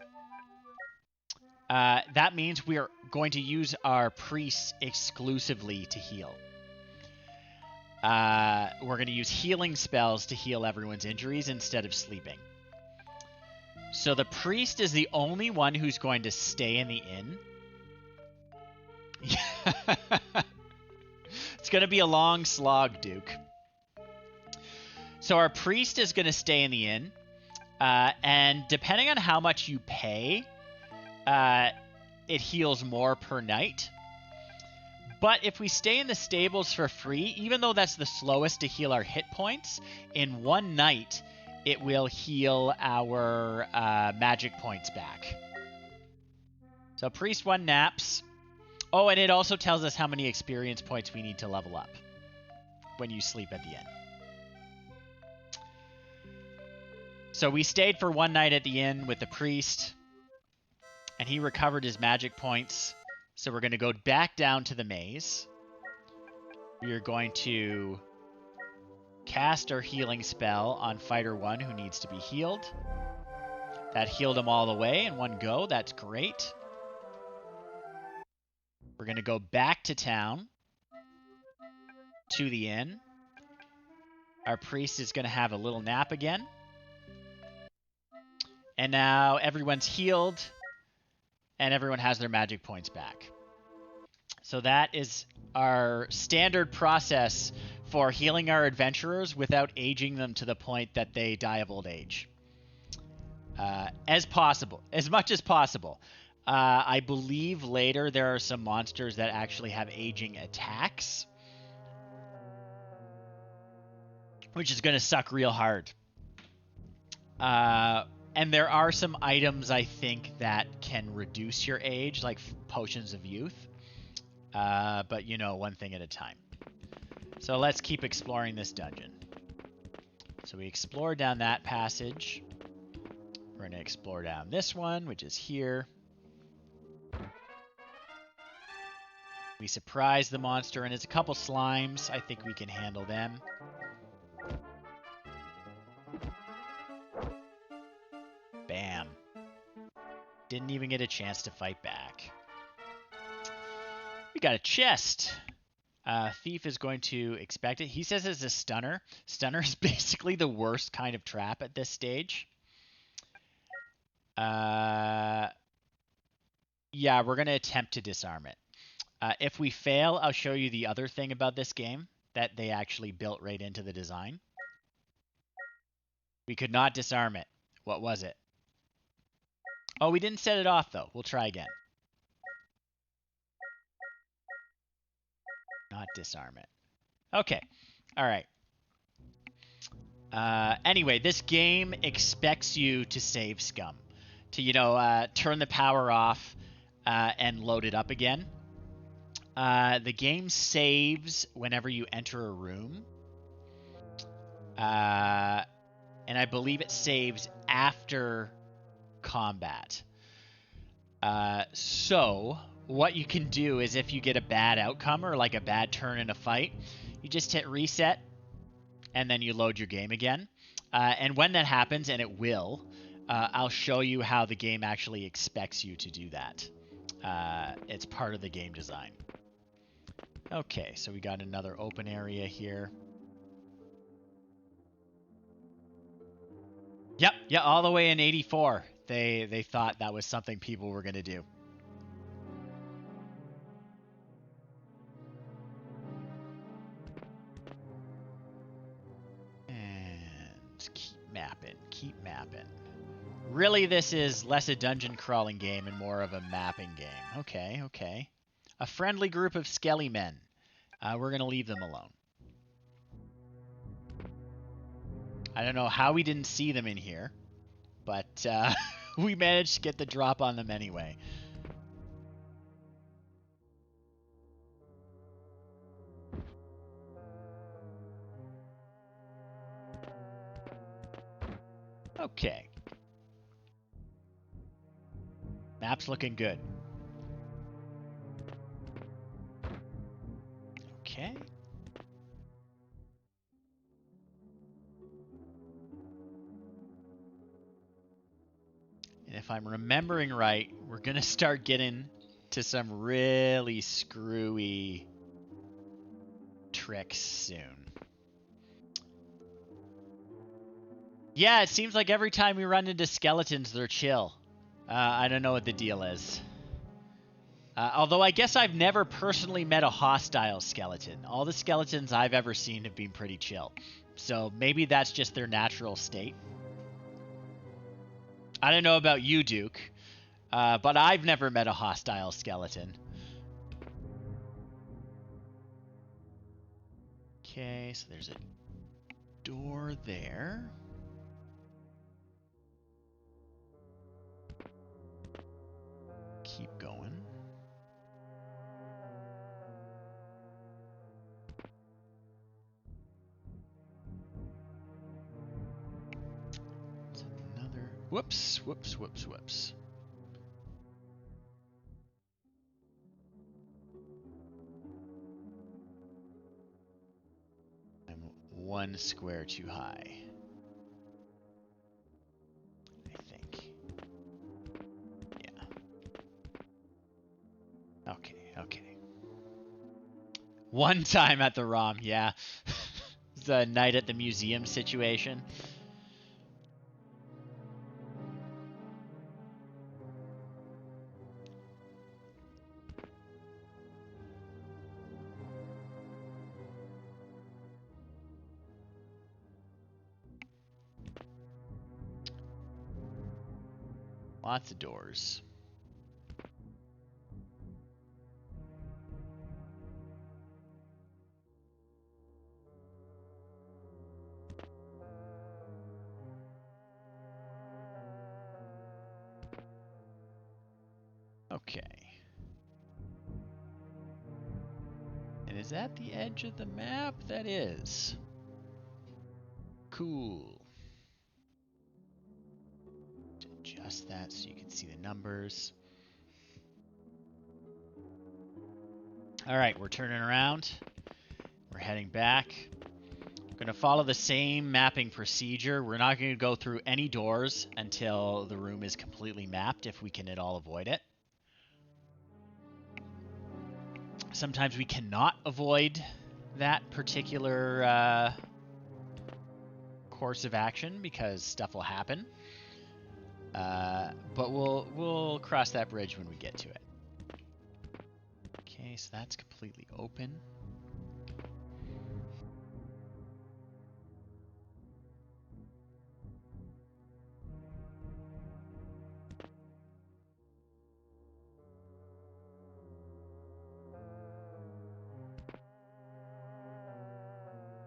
A: that means we are going to use our priests exclusively to heal. We're going to use healing spells to heal everyone's injuries instead of sleeping. So the priest is the only one who's going to stay in the inn. It's going to be a long slog, Duke. So our priest is going to stay in the inn. And depending on how much you pay, it heals more per night. But if we stay in the stables for free, even though that's the slowest to heal our hit points, in one night, it will heal our magic points back. So Priest 1 naps. Oh, and it also tells us how many experience points we need to level up when you sleep at the inn. So we stayed for one night at the inn with the priest, and he recovered his magic points. So we're going to go back down to the maze. We are going to cast our healing spell on Fighter 1 who needs to be healed. That healed him all the way in one go. That's great. We're going to go back to town, to the inn. Our priest is going to have a little nap again. And now everyone's healed, and everyone has their magic points back. So that is our standard process for healing our adventurers without aging them to the point that they die of old age. As much as possible. I believe later there are some monsters that actually have aging attacks, which is going to suck real hard. And there are some items, I think, that can reduce your age, like potions of youth. But, you know, one thing at a time. So let's keep exploring this dungeon. So we explore down that passage. We're going to explore down this one, which is here. We surprise the monster, and it's a couple slimes. I think we can handle them. Bam. Didn't even get a chance to fight back. We got a chest. Thief is going to expect it. He says it's a stunner. Stunner is basically the worst kind of trap at this stage. Yeah, we're going to attempt to disarm it. If we fail, I'll show you the other thing about this game that they actually built right into the design. We could not disarm it. What was it? Oh, we didn't set it off, though. We'll try again. Not disarm it. Okay. All right. Anyway, this game expects you to save scum. To, turn the power off and load it up again. The game saves whenever you enter a room. And I believe it saves after combat. So what you can do is if you get a bad outcome or like a bad turn in a fight, you just hit reset and then you load your game again. And when that happens, and it will, I'll show you how the game actually expects you to do that. It's part of the game design. Okay, so we got another open area here. Yep, yeah, all the way in 84. They thought that was something people were going to do. And keep mapping. Really, this is less a dungeon crawling game and more of a mapping game. Okay. A friendly group of skelly men. We're going to leave them alone. I don't know how we didn't see them in here, but we managed to get the drop on them anyway. Okay. Map's looking good. Okay. And if I'm remembering right, we're going to start getting to some really screwy tricks soon. Yeah, it seems like every time we run into skeletons, they're chill. I don't know what the deal is. Although I guess I've never personally met a hostile skeleton. All the skeletons I've ever seen have been pretty chill. So maybe that's just their natural state. I don't know about you, Duke, but I've never met a hostile skeleton. Okay, so there's a door there. Keep going. There's another... Whoops. I'm one square too high. I think. Yeah. Okay. One time at the ROM, yeah. The night at the museum situation. Lots of doors. Okay. And is that the edge of the map? That is. Cool. Adjust that so you can see the numbers. All right, we're turning around. We're heading back. We're going to follow the same mapping procedure. We're not going to go through any doors until the room is completely mapped, if we can at all avoid it. Sometimes we cannot avoid that particular course of action because stuff will happen. But we'll cross that bridge when we get to it. Okay, so that's completely open.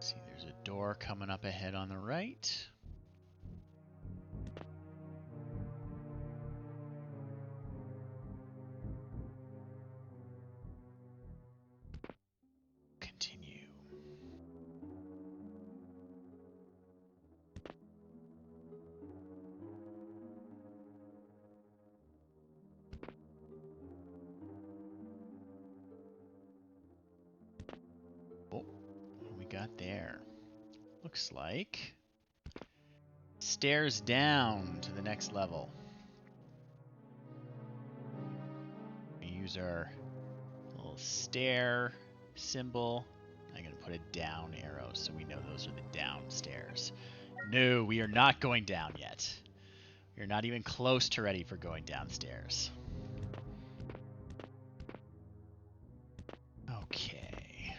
A: See, there's a door coming up ahead on the right. Continue. Oh, what do we got there? Looks like stairs down to the next level. We use our little stair symbol. I'm going to put a down arrow so we know those are the downstairs. No, we are not going down yet. We're not even close to ready for going downstairs. Okay.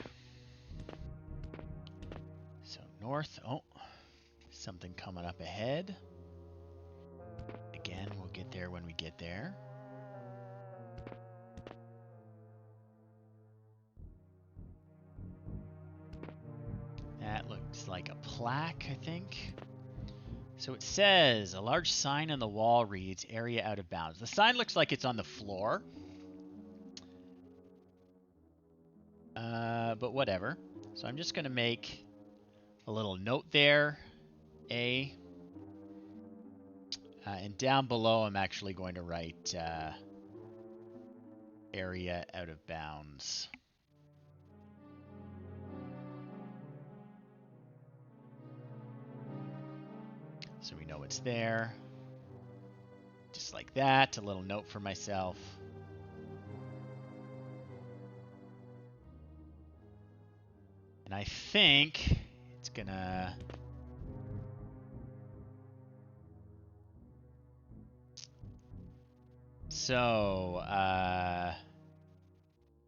A: So north. Oh, something coming up ahead. Again, we'll get there when we get there. That looks like a plaque, I think. So it says, a large sign on the wall reads, area out of bounds. The sign looks like it's on the floor. But whatever. So I'm just going to make a little note there. A. And down below, I'm actually going to write area out of bounds. So we know it's there. Just like that, a little note for myself. And I think it's gonna... So,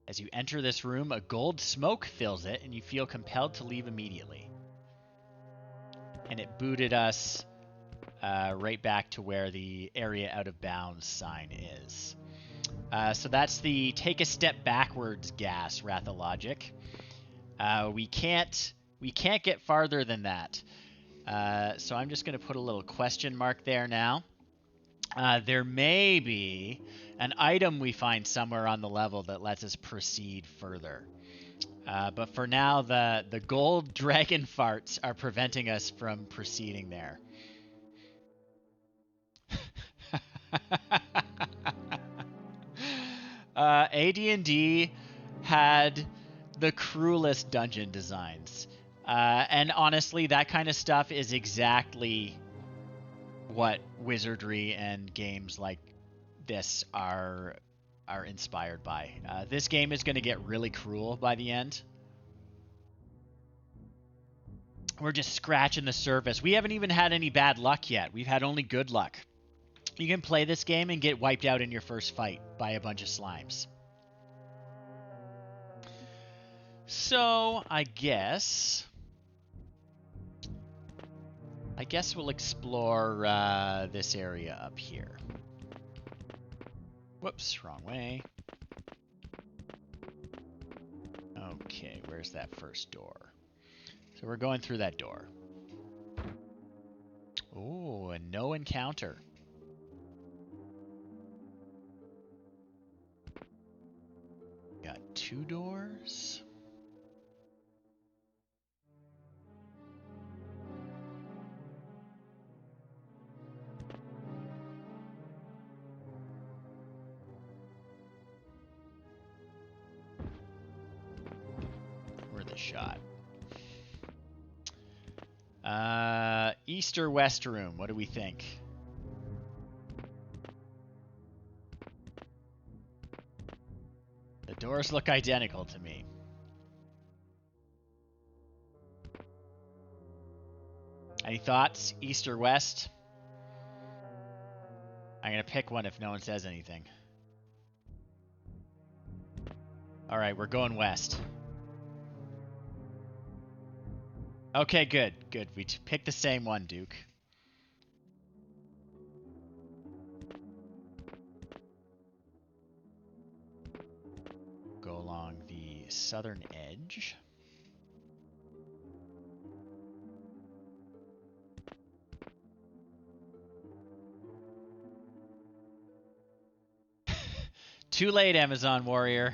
A: as you enter this room, a gold smoke fills it, and you feel compelled to leave immediately. And it booted us right back to where the area out of bounds sign is. So that's the take a step backwards gas, Rathologic. We can't get farther than that. So I'm just going to put a little question mark there now. There may be an item we find somewhere on the level that lets us proceed further. But for now, the gold dragon farts are preventing us from proceeding there. AD&D had the cruelest dungeon designs. And honestly, that kind of stuff is exactly what Wizardry and games like this are inspired by. This game is going to get really cruel by the end. We're just scratching the surface. We haven't even had any bad luck yet. We've had only good luck. You can play this game and get wiped out in your first fight by a bunch of slimes. So, I guess we'll explore this area up here. Whoops, wrong way. Okay, where's that first door? So we're going through that door. Ooh, a no encounter. Got 2 doors. Worth a shot. East or west room? What do we think? The doors look identical to me. Any thoughts? East or west? I'm going to pick one if no one says anything. Alright, we're going west. Okay, good. Good. We picked the same one, Duke. Go along the southern edge. Too late, Amazon warrior.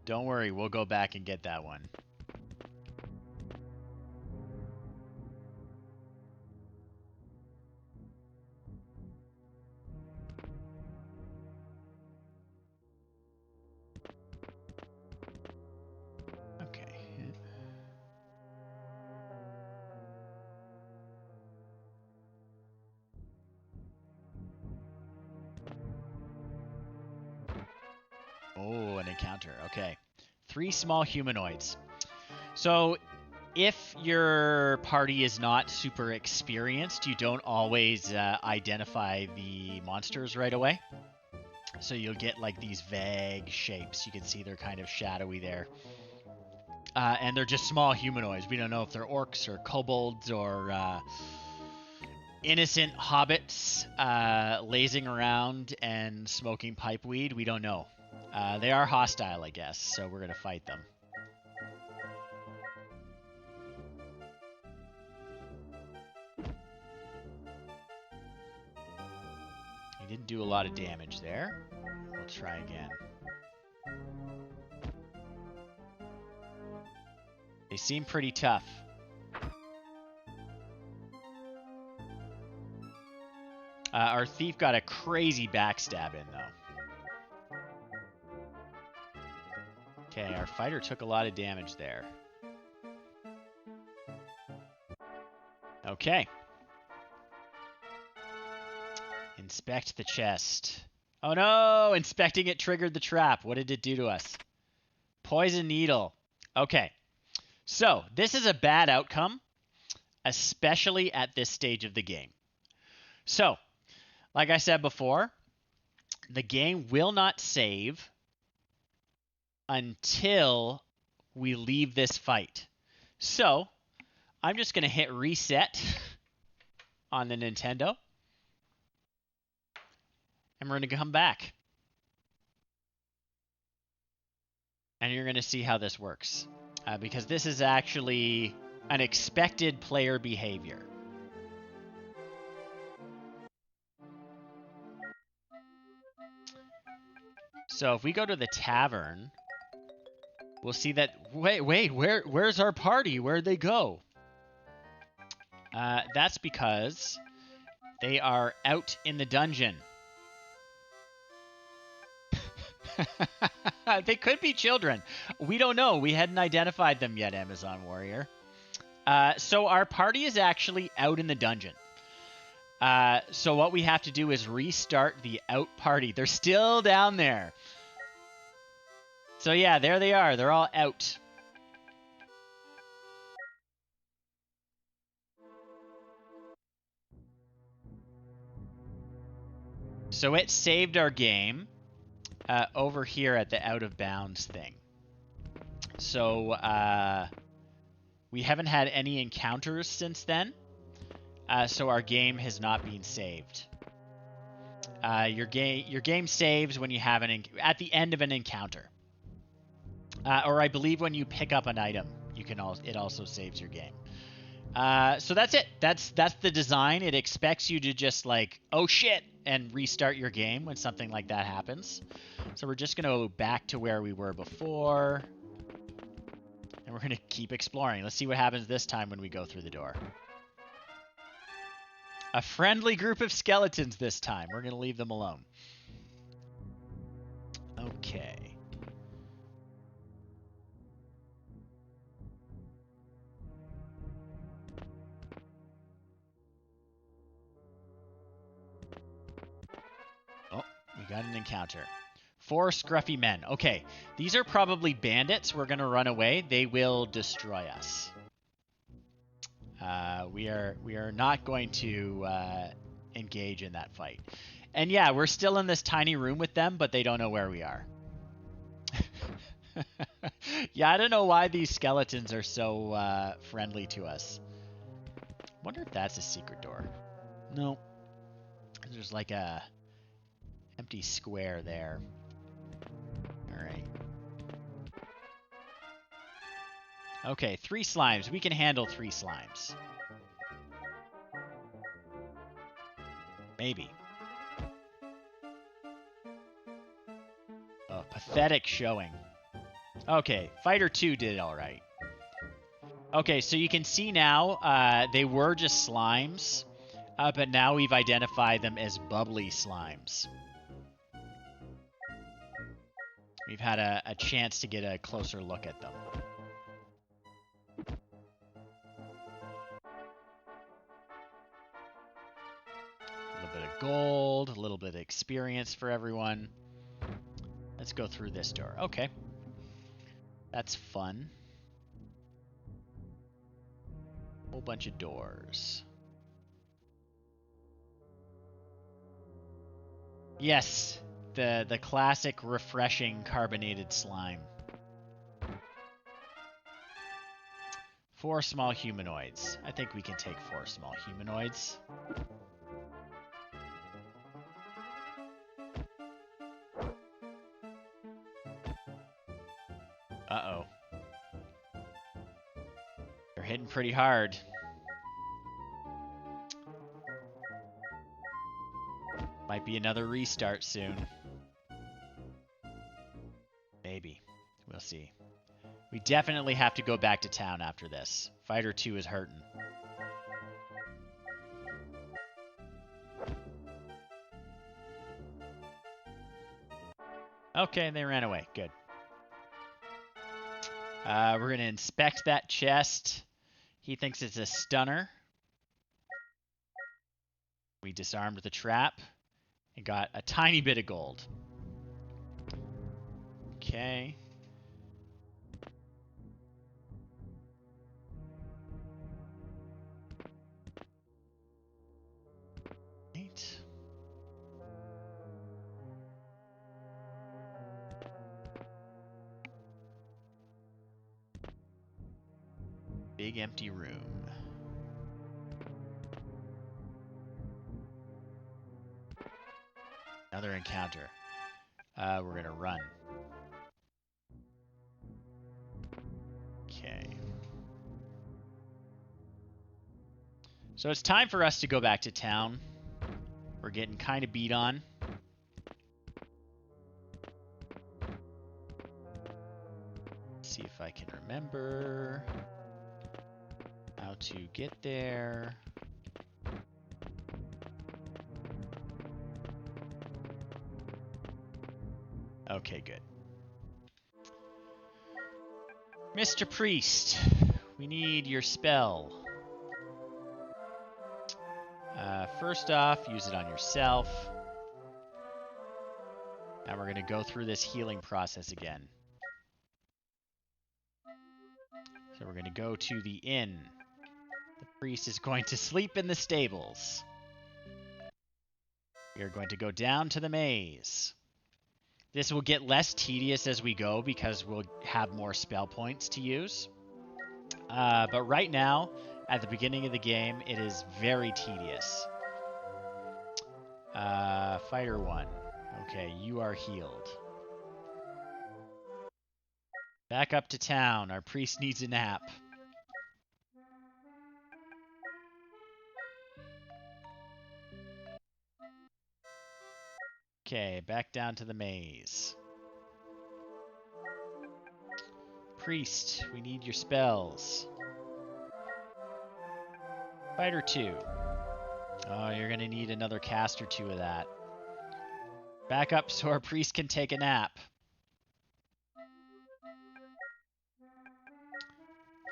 A: Don't worry, we'll go back and get that one. Okay. Oh, an encounter. Okay. 3 small humanoids. So, if your party is not super experienced, you don't always identify the monsters right away. So you'll get like these vague shapes. You can see they're kind of shadowy there. And they're just small humanoids. We don't know if they're orcs or kobolds or innocent hobbits lazing around and smoking pipeweed. We don't know. They are hostile, I guess, so we're going to fight them. He didn't do a lot of damage there. We'll try again. They seem pretty tough. Our thief got a crazy backstab in, though. Okay, our fighter took a lot of damage there. Okay. Inspect the chest. Oh no! Inspecting it triggered the trap. What did it do to us? Poison needle. Okay. So, this is a bad outcome, especially at this stage of the game. So, like I said before, the game will not save until we leave this fight. So, I'm just going to hit reset on the Nintendo. And we're going to come back. And you're going to see how this works. Because this is actually an expected player behavior. So if we go to the tavern, we'll see that... Wait, where's our party? Where'd they go? That's because they are out in the dungeon. They could be children. We don't know. We hadn't identified them yet, Amazon Warrior. So our party is actually out in the dungeon. So what we have to do is restart the out party. They're still down there. So yeah, there they are. They're all out. So it saved our game over here at the out of bounds thing. So we haven't had any encounters since then. So our game has not been saved. Your game saves when you have at the end of an encounter, or I believe when you pick up an item, it also saves your game. So that's it. That's the design. It expects you to just like, oh shit, and restart your game when something like that happens. So we're just gonna go back to where we were before, and we're gonna keep exploring. Let's see what happens this time when we go through the door. A friendly group of skeletons this time. We're going to leave them alone. Okay. Oh, we got an encounter. 4 scruffy men. Okay, these are probably bandits. We're going to run away. They will destroy us. We are not going to engage in that fight. And yeah, we're still in this tiny room with them, but they don't know where we are. Yeah, I don't know why these skeletons are so friendly to us. Wonder if that's a secret door. No. There's like a empty square there. Alright. Okay, 3 slimes. We can handle 3 slimes. Maybe. Oh, pathetic showing. Okay, Fighter 2 did alright. Okay, so you can see now, they were just slimes, but now we've identified them as bubbly slimes. We've had a chance to get a closer look at them. A little bit of gold, a little bit of experience for everyone. Let's go through this door. Okay. That's fun. Whole bunch of doors. Yes, the classic refreshing carbonated slime. 4 small humanoids. I think we can take 4 small humanoids. Uh-oh. They're hitting pretty hard. Might be another restart soon. Maybe. We'll see. We definitely have to go back to town after this. Fighter 2 is hurting. Okay, they ran away. Good. We're going to inspect that chest. He thinks it's a stunner. We disarmed the trap and got a tiny bit of gold. Okay. Right. Big empty room. Another encounter. We're gonna run. Okay. So it's time for us to go back to town. We're getting kind of beat on. Let's see if I can remember how to get there. Okay, good. Mr. Priest, we need your spell. First off, use it on yourself. And we're going to go through this healing process again. So we're going to go to the inn. The priest is going to sleep in the stables. We are going to go down to the maze. This will get less tedious as we go because we'll have more spell points to use. But right now, at the beginning of the game, it is very tedious. Fighter 1. Okay, you are healed. Back up to town. Our priest needs a nap. Okay, back down to the maze. Priest, we need your spells. Fighter 2. Oh, you're going to need another cast or 2 of that. Back up so our priest can take a nap.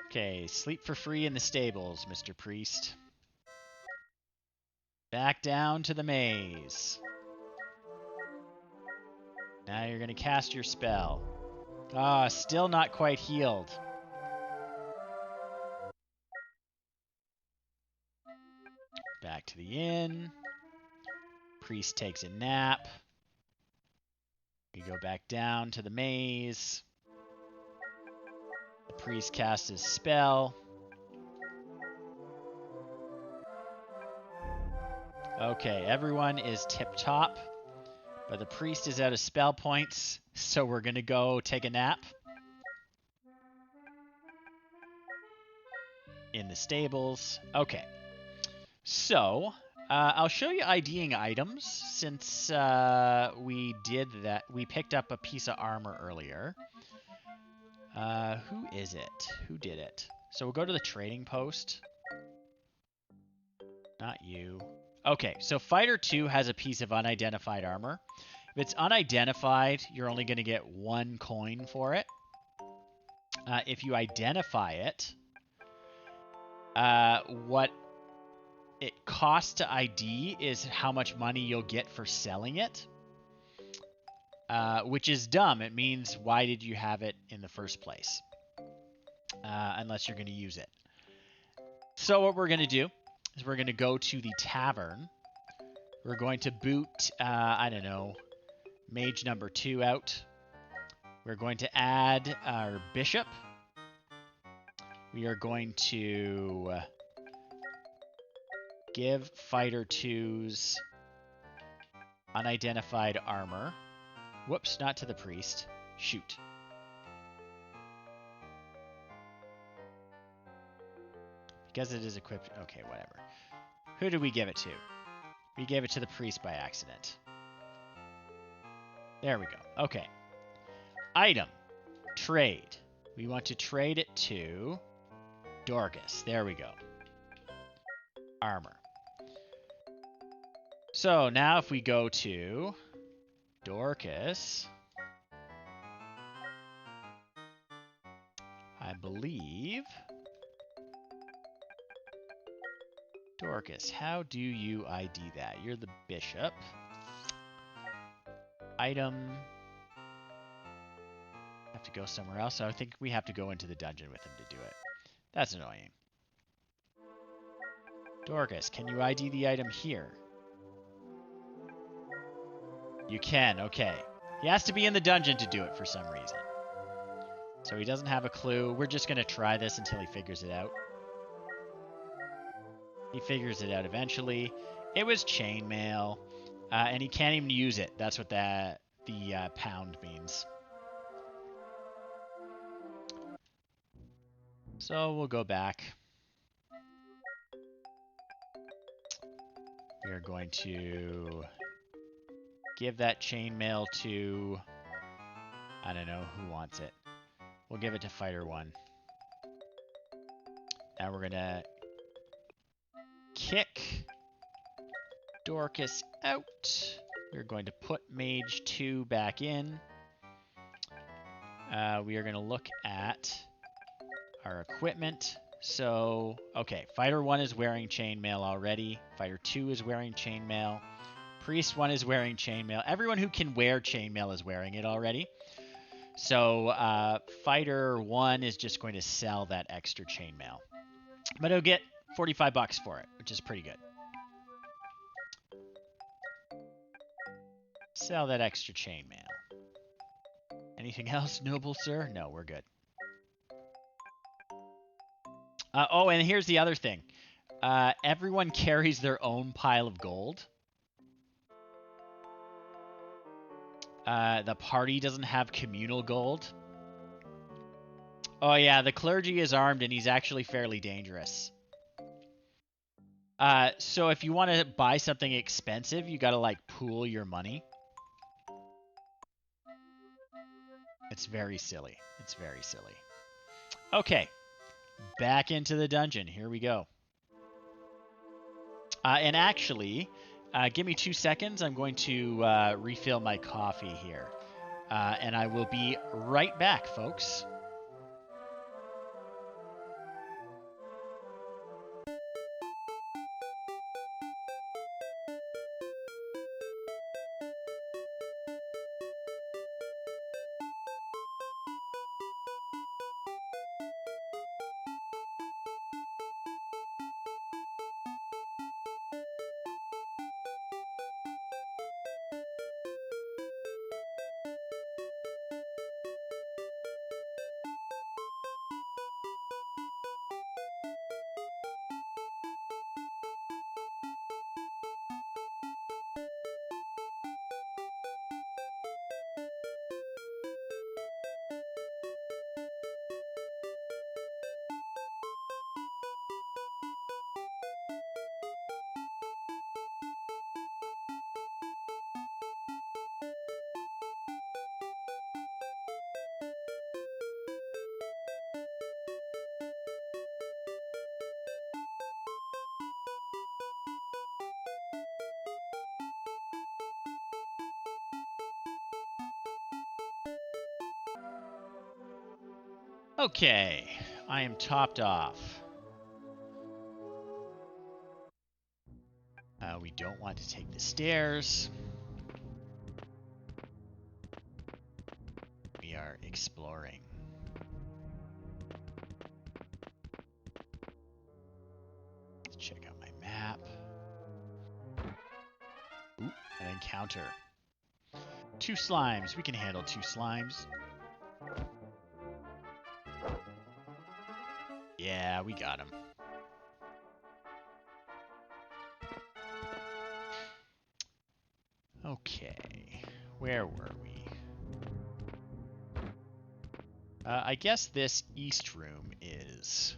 A: Okay, sleep for free in the stables, Mr. Priest. Back down to the maze. Now you're going to cast your spell. Ah, still not quite healed. Back to the inn. Priest takes a nap. We go back down to the maze. The priest casts his spell. Okay, everyone is tip-top, but the priest is out of spell points, so we're going to go take a nap. in the stables. Okay. So, I'll show you IDing items since we did that. We picked up a piece of armor earlier. Who is it? Who did it? So we'll go to the trading post. Not you. Okay, so Fighter 2 has a piece of unidentified armor. If it's unidentified, you're only going to get 1 coin for it. If you identify it, what it costs to ID is how much money you'll get for selling it, which is dumb. It means why did you have it in the first place, unless you're going to use it. So what we're going to do is we're going to go to the tavern. We're going to boot, I don't know, mage number 2 out. We're going to add our bishop. We are going to give Fighter 2's unidentified armor. Whoops, not to the priest. Shoot. Because it is equipped. Okay, whatever. Who did we give it to? We gave it to the priest by accident. There we go. Okay. Item. Trade. We want to trade it to Dorcas. There we go. Armor. So now if we go to Dorcas, I believe... Dorcas, how do you ID that? You're the bishop. Item. Have to go somewhere else. So I think we have to go into the dungeon with him to do it. That's annoying. Dorcas, can you ID the item here? You can, okay. He has to be in the dungeon to do it for some reason. So he doesn't have a clue. We're just going to try this until he figures it out. He figures it out eventually. It was chainmail, and he can't even use it. That's what the pound means. So we'll go back. We are going to give that chainmail to, I don't know who wants it. We'll give it to Fighter 1. Now we're going to kick Dorcas out. We're going to put Mage 2 back in. We are going to look at our equipment. So, okay, Fighter 1 is wearing chainmail already. Fighter 2 is wearing chainmail. Priest 1 is wearing chainmail. Everyone who can wear chainmail is wearing it already. So, Fighter 1 is just going to sell that extra chainmail. But he'll get 45 bucks for it, which is pretty good. Sell that extra chainmail. Anything else, noble sir? No, we're good. Oh, and here's the other thing. Everyone carries their own pile of gold. The party doesn't have communal gold. Oh yeah, the clergy is armed and he's actually fairly dangerous. So if you want to buy something expensive, you gotta like pool your money. It's very silly. It's very silly. Okay. Back into the dungeon. Here we go. And actually, give me 2 seconds. I'm going to refill my coffee here. And I will be right back, folks. Okay, I am topped off. We don't want to take the stairs. We are exploring. Let's check out my map. Ooh, an encounter. 2 slimes. We can handle 2 slimes. Yeah, we got him. Okay, where were we? I guess this east room is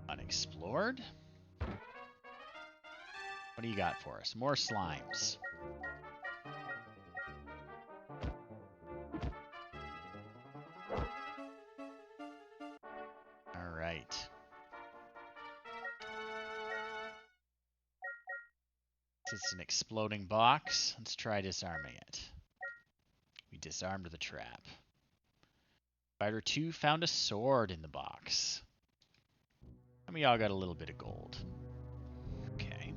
A: unexplored. What do you got for us? More slimes. All right. It's an exploding box. Let's try disarming it. We disarmed the trap. Spider 2 found a sword in the box. And we all got a little bit of gold. Okay.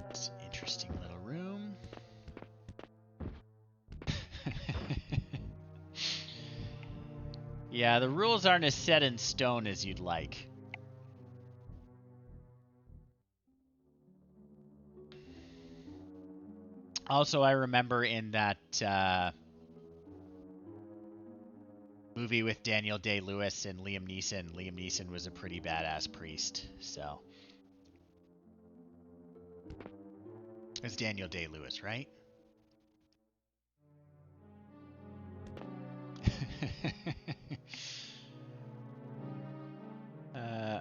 A: It's an interesting little room. Yeah, the rules aren't as set in stone as you'd like. Also, I remember in that movie with Daniel Day-Lewis and Liam Neeson was a pretty badass priest, so. It's Daniel Day-Lewis, right?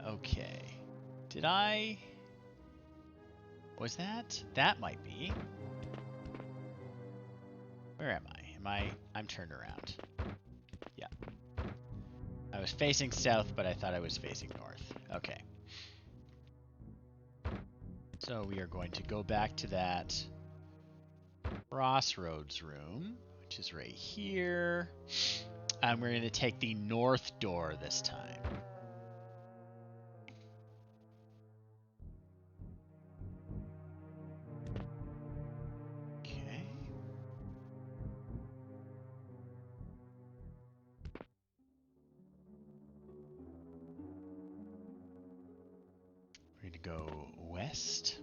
A: Okay. Did I... Was that? That might be. Where am I? I'm turned around. Yeah. I was facing south, but I thought I was facing north. Okay. So we are going to go back to that crossroads room, which is right here. And we're going to take the north door this time. Okay. We're going to go west.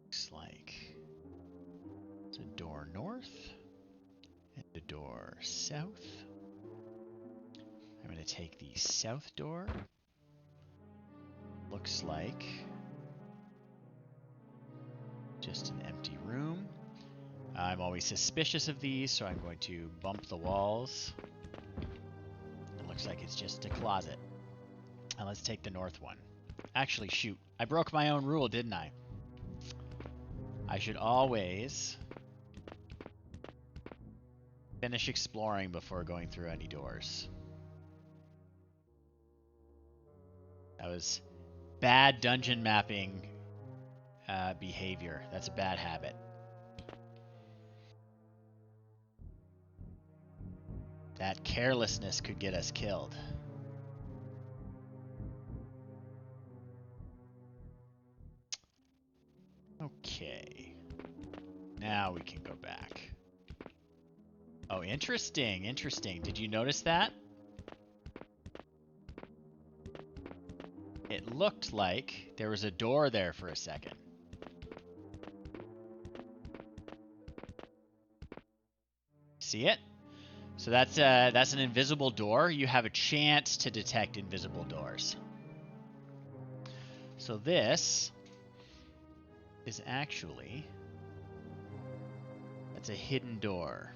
A: Looks like it's a door north and a door south. I'm going to take the south door. Looks like just an empty room. I'm always suspicious of these, so I'm going to bump the walls. It looks like it's just a closet. And let's take the north one. Actually, shoot. I broke my own rule, didn't I? I should always finish exploring before going through any doors. That was bad dungeon mapping behavior. That's a bad habit. That carelessness could get us killed. Okay. Now we can go back. Oh, interesting, interesting. Did you notice that? It looked like there was a door there for a second. See it? So that's an invisible door. You have a chance to detect invisible doors. So this is actually, that's a hidden door.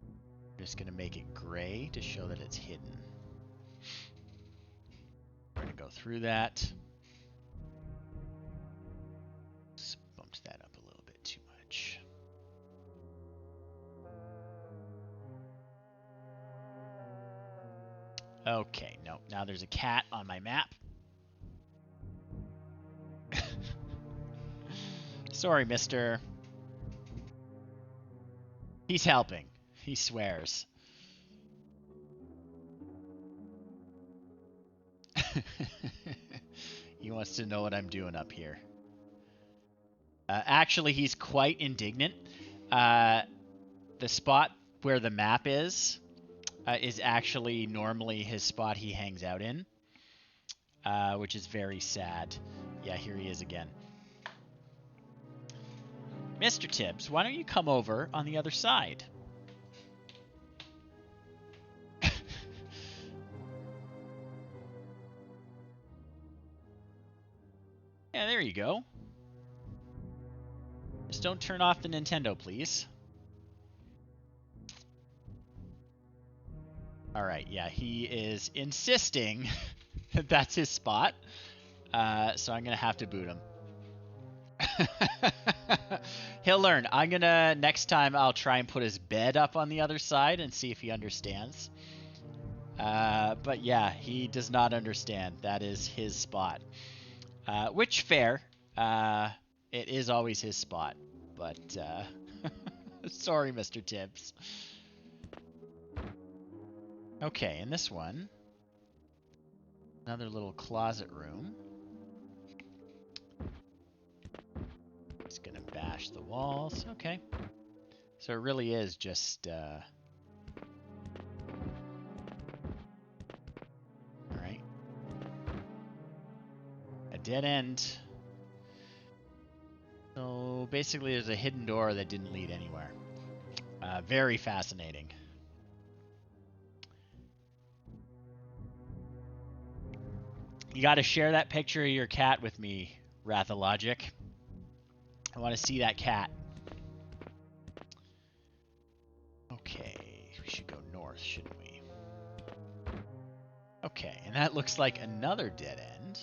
A: I'm just going to make it gray to show that it's hidden. We're going to go through that. Just bumped that up a little bit too much. Okay, no. Now there's a cat on my map. Sorry, mister. He's helping. He swears. He wants to know what I'm doing up here. Actually, he's quite indignant. The spot where the map is actually normally his spot he hangs out in, which is very sad. Yeah, here he is again. Mr. Tibbs, why don't you come over on the other side? Yeah, there you go. Just don't turn off the Nintendo, please. Alright, yeah, he is insisting that that's his spot. So I'm going to have to boot him. He'll learn. Next time I'll try and put his bed up on the other side and see if he understands. But yeah, he does not understand. That is his spot. Which, fair. It is always his spot. But, sorry, Mr. Tibbs. Okay, in this one, another little closet room. Just gonna bash the walls. Okay. So it really is just, alright. A dead end. So basically there's a hidden door that didn't lead anywhere. Very fascinating. You gotta share that picture of your cat with me, Rathalogic. I want to see that cat. Okay, we should go north, shouldn't we? Okay, and that looks like another dead end.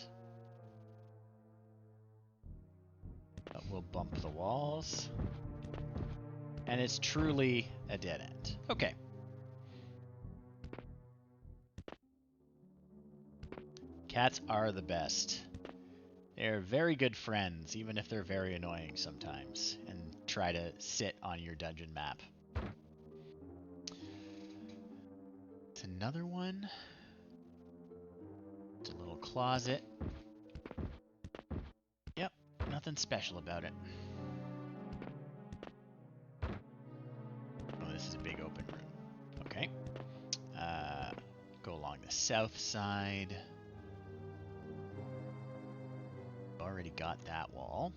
A: But we'll bump the walls. And it's truly a dead end. Okay. Cats are the best. They're very good friends, even if they're very annoying sometimes, and try to sit on your dungeon map. It's another one. It's a little closet. Yep, nothing special about it. Oh, this is a big open room. Okay. Go along the south side. Already got that wall.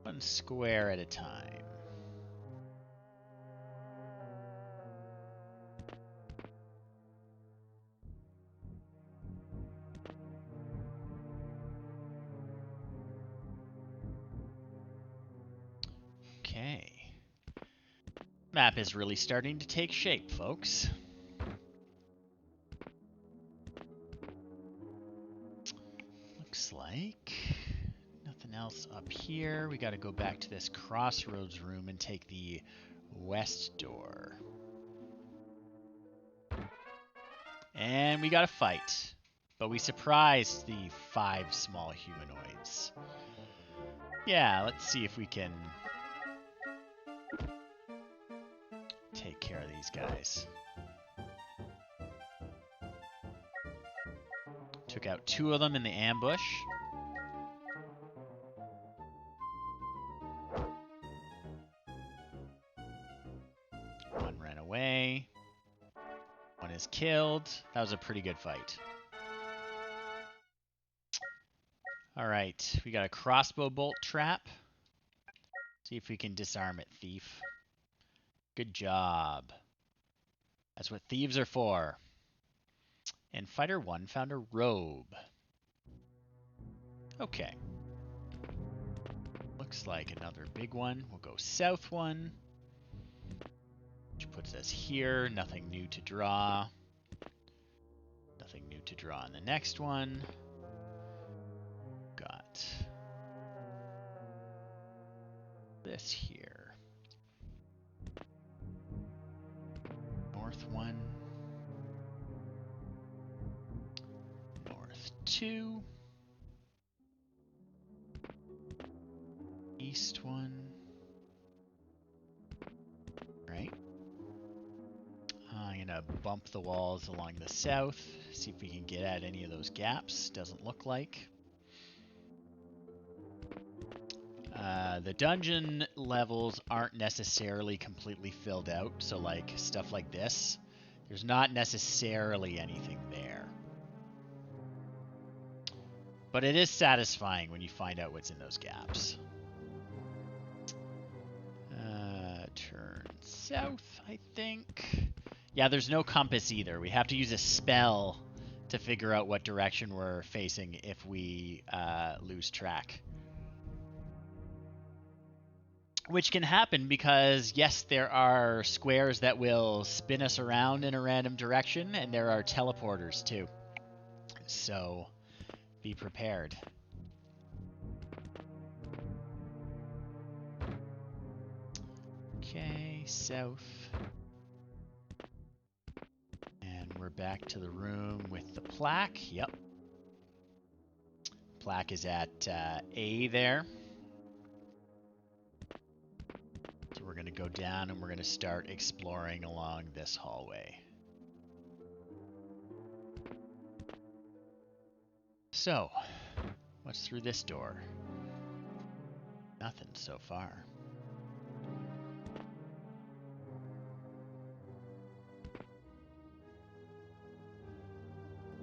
A: One square at a time. Okay. Map is really starting to take shape, folks. Looks like nothing else up here. We got to go back to this crossroads room and take the west door. And we got a fight. But we surprised the 5 small humanoids. Yeah, let's see if we can take care of these guys. Took out 2 of them in the ambush. One ran away. One is killed. That was a pretty good fight. Alright, we got a crossbow bolt trap. See if we can disarm it, thief. Good job. That's what thieves are for. And Fighter 1 found a robe. Okay. Looks like another big one. We'll go south one. Which puts us here. Nothing new to draw. Nothing new to draw on the next one. Got this here. North 1. North 2. East 1. Right. I'm going to bump the walls along the south, see if we can get at any of those gaps. Doesn't look like. The dungeon levels aren't necessarily completely filled out, so like stuff like this, there's not necessarily anything there. But it is satisfying when you find out what's in those gaps. Turn south, I think. Yeah, there's no compass either. We have to use a spell to figure out what direction we're facing if we lose track. Which can happen because, yes, there are squares that will spin us around in a random direction, and there are teleporters too. So, be prepared. Okay, south. And we're back to the room with the plaque. Yep. Plaque is at A there. So we're going to go down and we're going to start exploring along this hallway. So, what's through this door? Nothing so far.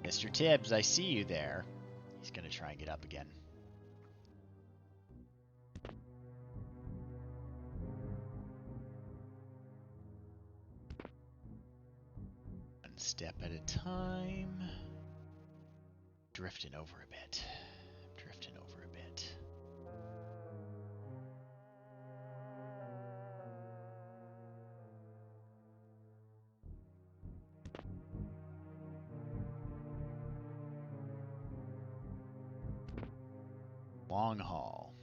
A: Mr. Tibbs, I see you there. He's going to try and get up again. One step at a time. Drifting over a bit. Drifting over a bit. Long hall.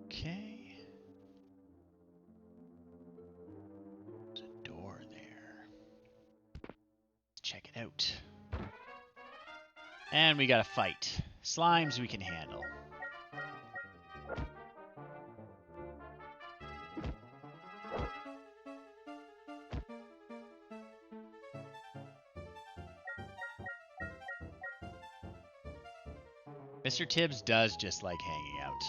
A: Okay. There's a door there. Let's check it out. And we got a fight. Slimes we can handle. Mr. Tibbs does just like hanging out.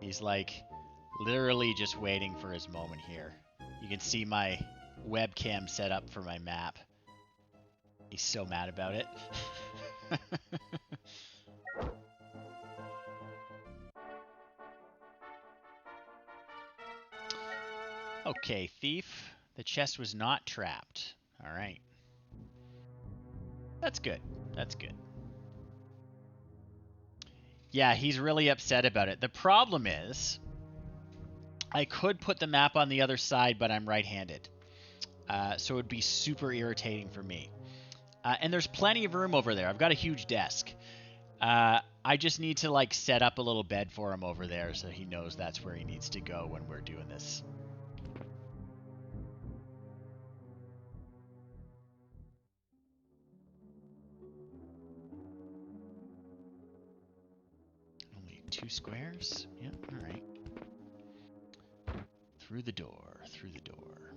A: He's like literally just waiting for his moment here. You can see my webcam set up for my map. He's so mad about it. Okay, thief. The chest was not trapped. All right. That's good. That's good. Yeah, he's really upset about it. The problem is, I could put the map on the other side, but I'm right-handed. So it would be super irritating for me. And there's plenty of room over there. I've got a huge desk. I just need to like set up a little bed for him over there so he knows that's where he needs to go when we're doing this. Only 2 squares? Yep, all right. Through the door, through the door.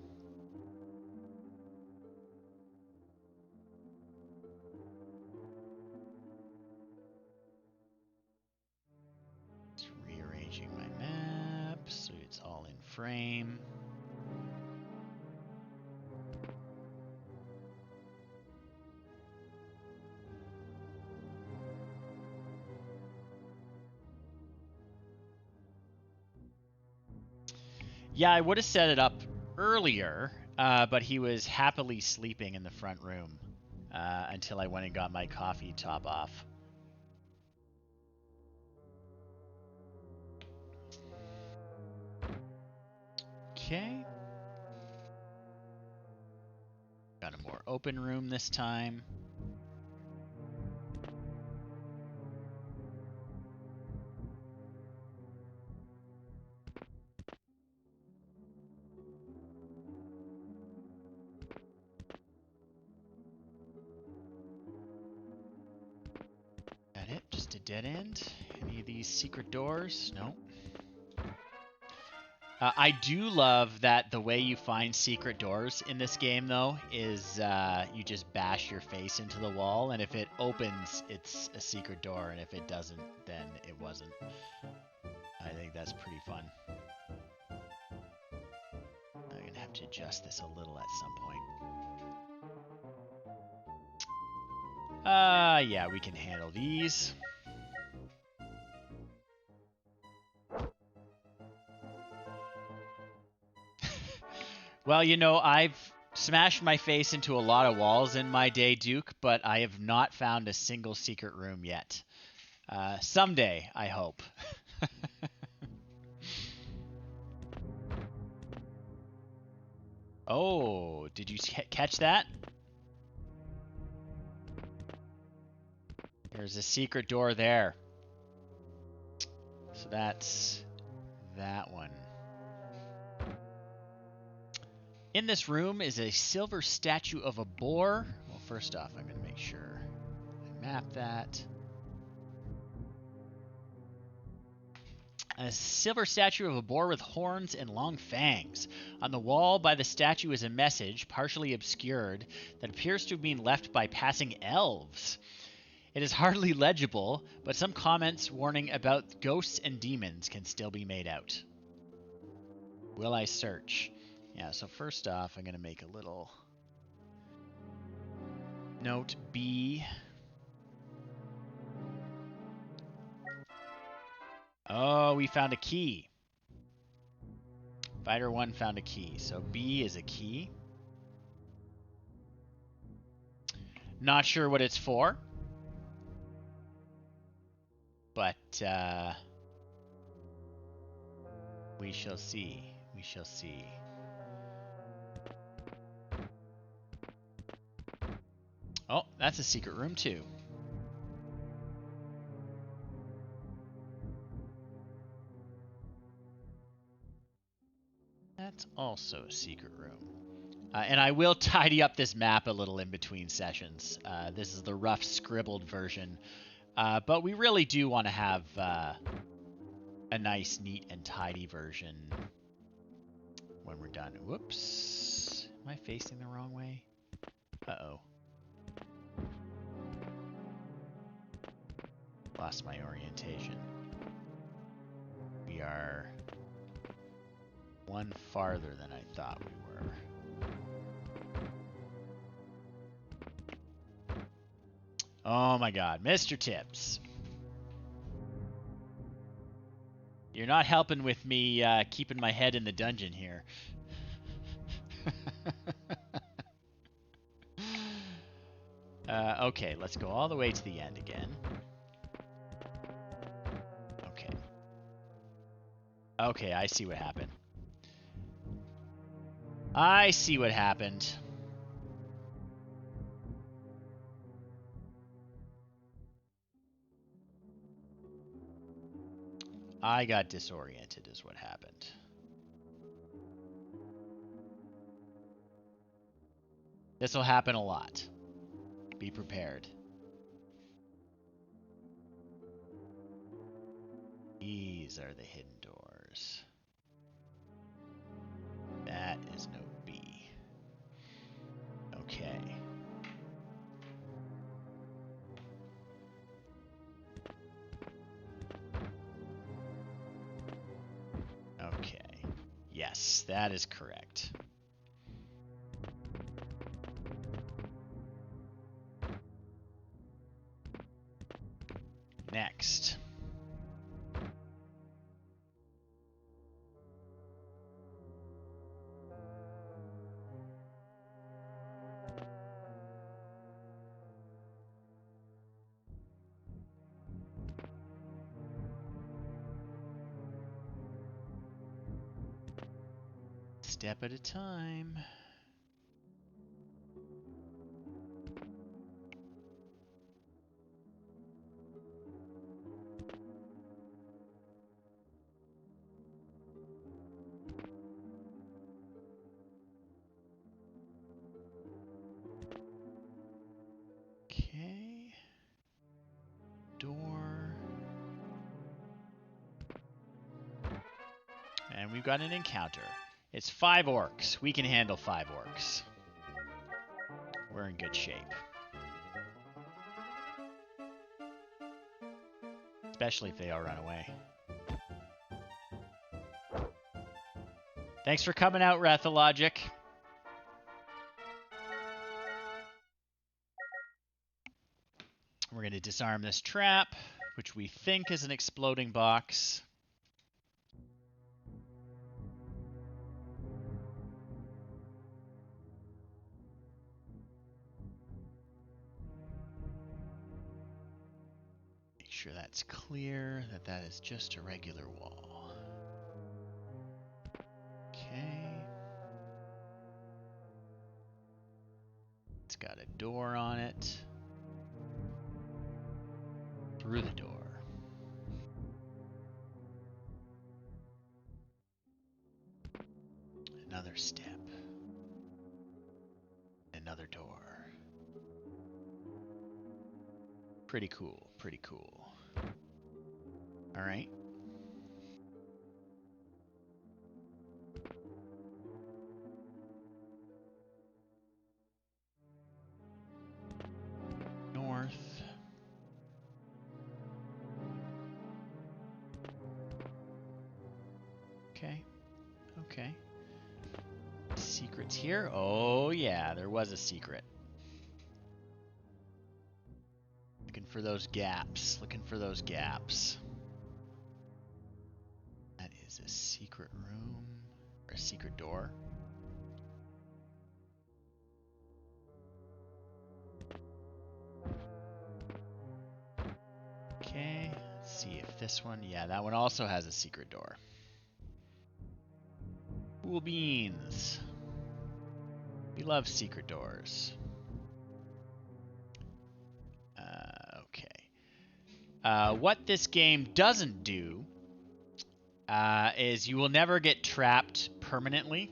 A: Just rearranging my map so it's all in frame. Yeah, I would have set it up earlier, but he was happily sleeping in the front room until I went and got my coffee top off. Okay. Got a more open room this time. That it? Just a dead end? Any of these secret doors? No. I do love that the way you find secret doors in this game, though, is you just bash your face into the wall, and if it opens, it's a secret door, and if it doesn't, then it wasn't. I think that's pretty fun. I'm going to have to adjust this a little at some point. Yeah, we can handle these. Well, you know, I've smashed my face into a lot of walls in my day, Duke, but I have not found a single secret room yet. Someday, I hope. Oh, did you catch that? There's a secret door there. So that's that one. In this room is a silver statue of a boar. Well, first off, I'm going to make sure I map that. A silver statue of a boar with horns and long fangs. On the wall by the statue is a message, partially obscured, that appears to have been left by passing elves. It is hardly legible, but some comments warning about ghosts and demons can still be made out. Will I search? Yeah, so first off, I'm going to make a little note B. Oh, we found a key. Fighter 1 found a key. So B is a key. Not sure what it's for. But we shall see. We shall see. Oh, that's a secret room too. That's also a secret room. And I will tidy up this map a little in between sessions. This is the rough scribbled version. But we really do want to have a nice, neat, and tidy version when we're done. Whoops. Am I facing the wrong way? Uh-oh. Lost my orientation. We are one farther than I thought we were. Oh my god, Mr. Tips. You're not helping with me keeping my head in the dungeon here. Okay, let's go all the way to the end again. Okay. Okay, I see what happened. I see what happened. I got disoriented is what happened. This will happen a lot. Be prepared. These are the hidden doors. That is no B. Okay. Okay. Yes, that is correct. Next. step at a time. Okay. Door. And we've got an encounter. It's 5 orcs. We can handle 5 orcs. We're in good shape. Especially if they all run away. Thanks for coming out, Rathalogic. We're going to disarm this trap, which we think is an exploding box. Make sure that's clear, that that is just a regular wall. Okay. It's got a door on it. Through the door. Another step. Another door. Pretty cool, pretty cool. All right. North. Okay. Okay. Secrets here? Oh, yeah, there was a secret. Looking for those gaps. Looking for those gaps. That is a secret room. Or a secret door. Okay. Let's see if this one... Yeah, that one also has a secret door. Cool beans. We love secret doors. Okay. What this game doesn't do is you will never get trapped permanently.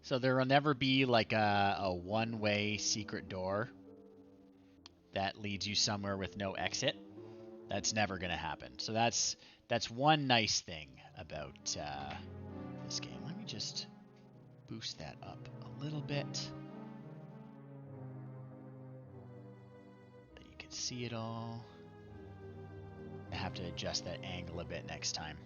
A: So there will never be like a one-way secret door that leads you somewhere with no exit. That's never going to happen. So that's one nice thing about this game. Let me just boost that up a little bit. So you can see it all. I have to adjust that angle a bit next time.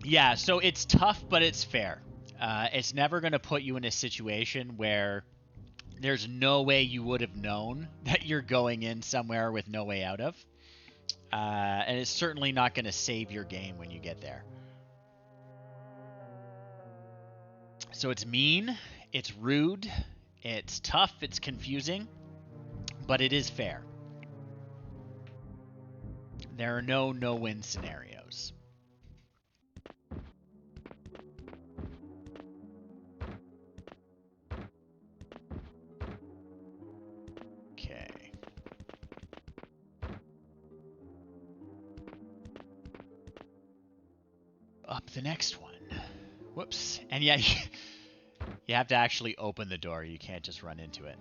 A: Yeah, so it's tough, but it's fair. It's never going to put you in a situation where there's no way you would have known that you're going in somewhere with no way out of. And it's certainly not going to save your game when you get there. So it's mean, it's rude, it's tough, it's confusing, but it is fair. There are no no-win scenarios. Okay. Up the next one. Whoops. And yeah, you have to actually open the door. You can't just run into it.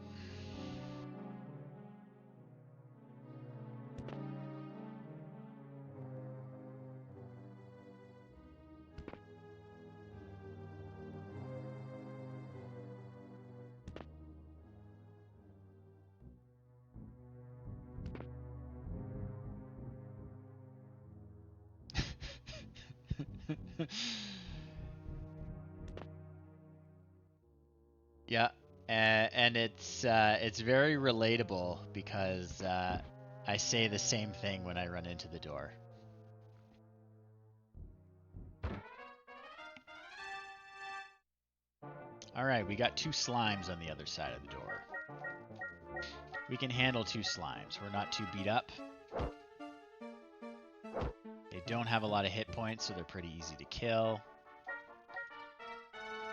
A: Yeah, and it's very relatable because I say the same thing when I run into the door. All right, we got 2 slimes on the other side of the door. We can handle 2 slimes. We're not too beat up. They don't have a lot of hit points, so they're pretty easy to kill.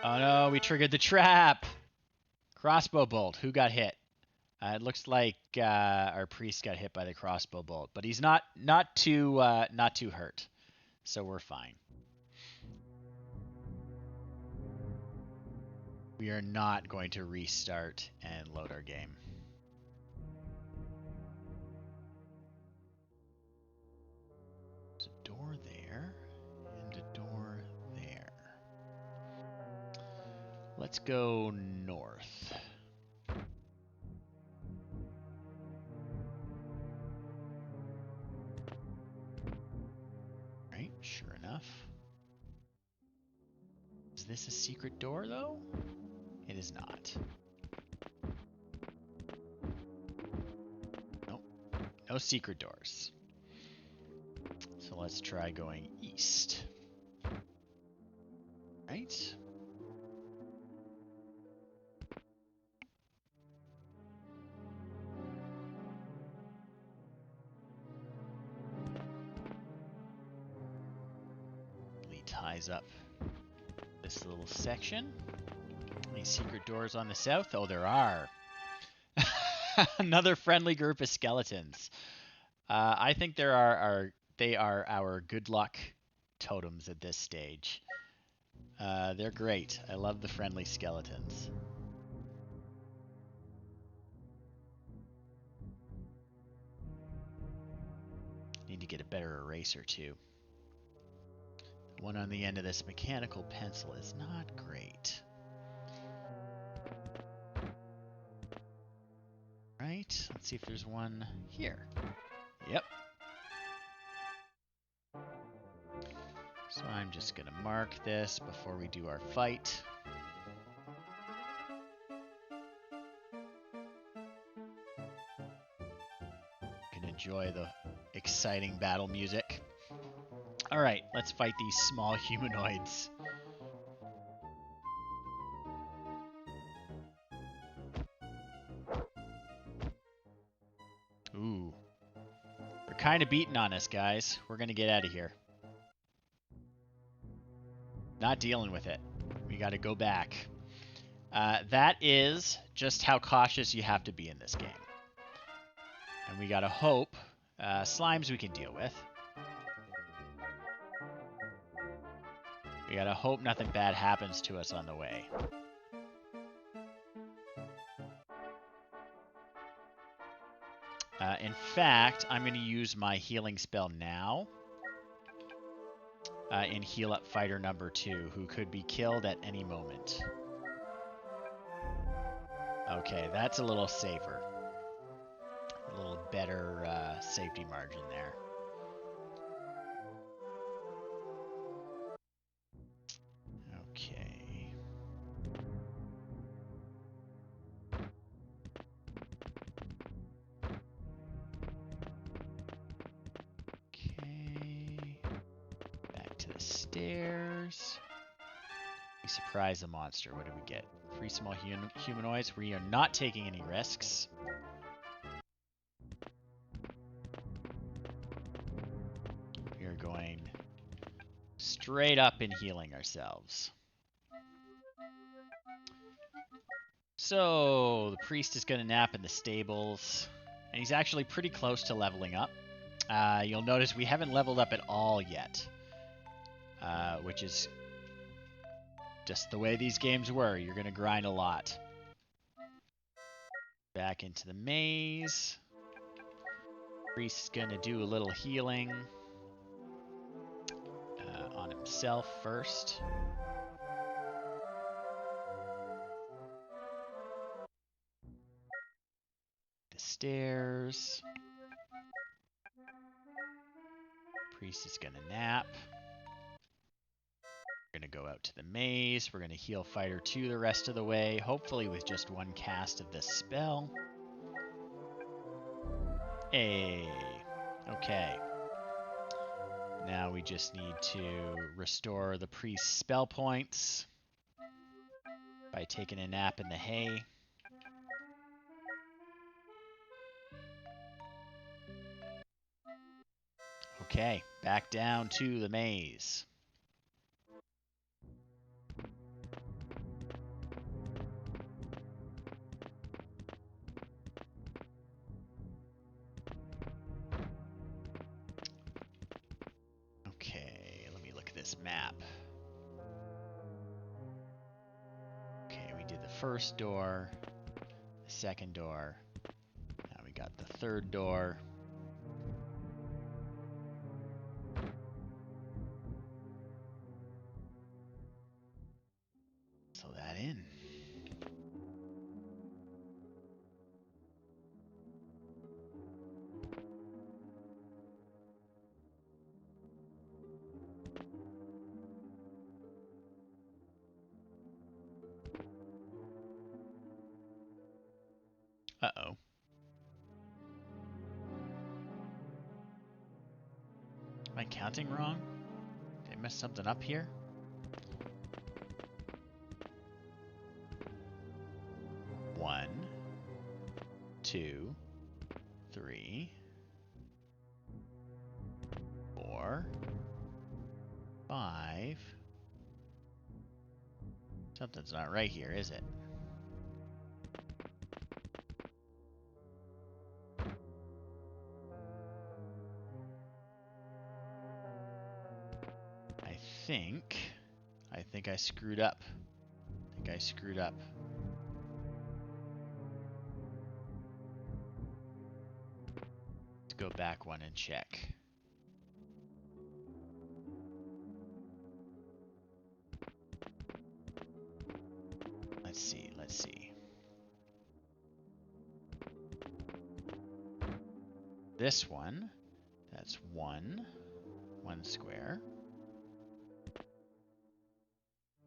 A: Oh no, we triggered the trap! Crossbow bolt. Who got hit? It looks like our priest got hit by the crossbow bolt, but he's not too hurt, so we're fine. We are not going to restart and load our game. There's a door there and a door there. Let's go north. Right, sure enough. Is this a secret door, though? It is not. Nope. No secret doors. So let's try going east. Right? Lee ties up this little section. Any secret doors on the south? Oh, there are. Another friendly group of skeletons. I think they are our good luck totems at this stage. They're great. I love the friendly skeletons. Need to get a better eraser too. The one on the end of this mechanical pencil is not great. Right, let's see if there's one here. Yep. So I'm just gonna mark this before we do our fight. You can enjoy the exciting battle music. Alright, let's fight these small humanoids. Ooh. They're kind of beating on us, guys. We're gonna get out of here. Not dealing with it. We gotta go back. That is just how cautious you have to be in this game. And we gotta hope. Slimes we can deal with. We gotta hope nothing bad happens to us on the way. In fact, I'm going to use my healing spell now. And heal up fighter number 2, who could be killed at any moment. Okay, that's a little safer. A little better safety margin there. Okay. Okay. Back to the stairs. We surprise the monster. What do we get? 3 small humanoids. We are not taking any risks. We are going straight up and healing ourselves. So, the priest is going to nap in the stables. And he's actually pretty close to leveling up. You'll notice we haven't leveled up at all yet. Which is just the way these games were. You're going to grind a lot. Back into the maze. Priest's going to do a little healing on himself first. The stairs. Priest is going to nap. We're going to go out to the maze. We're going to heal fighter 2 the rest of the way, hopefully with just one cast of this spell. Hey. Okay. Now we just need to restore the priest's spell points by taking a nap in the hay. Okay, back down to the maze. Okay, let me look at this map. Okay, we did the first door, the second door. Now we got the third door. Fill that in. Uh-oh. Am I counting wrong? Did I mess something up here? One, 2, 3, 4, 5. Something's not right here, is it? I think I screwed up. Let's go back one and check. Let's see. This one, that's one square.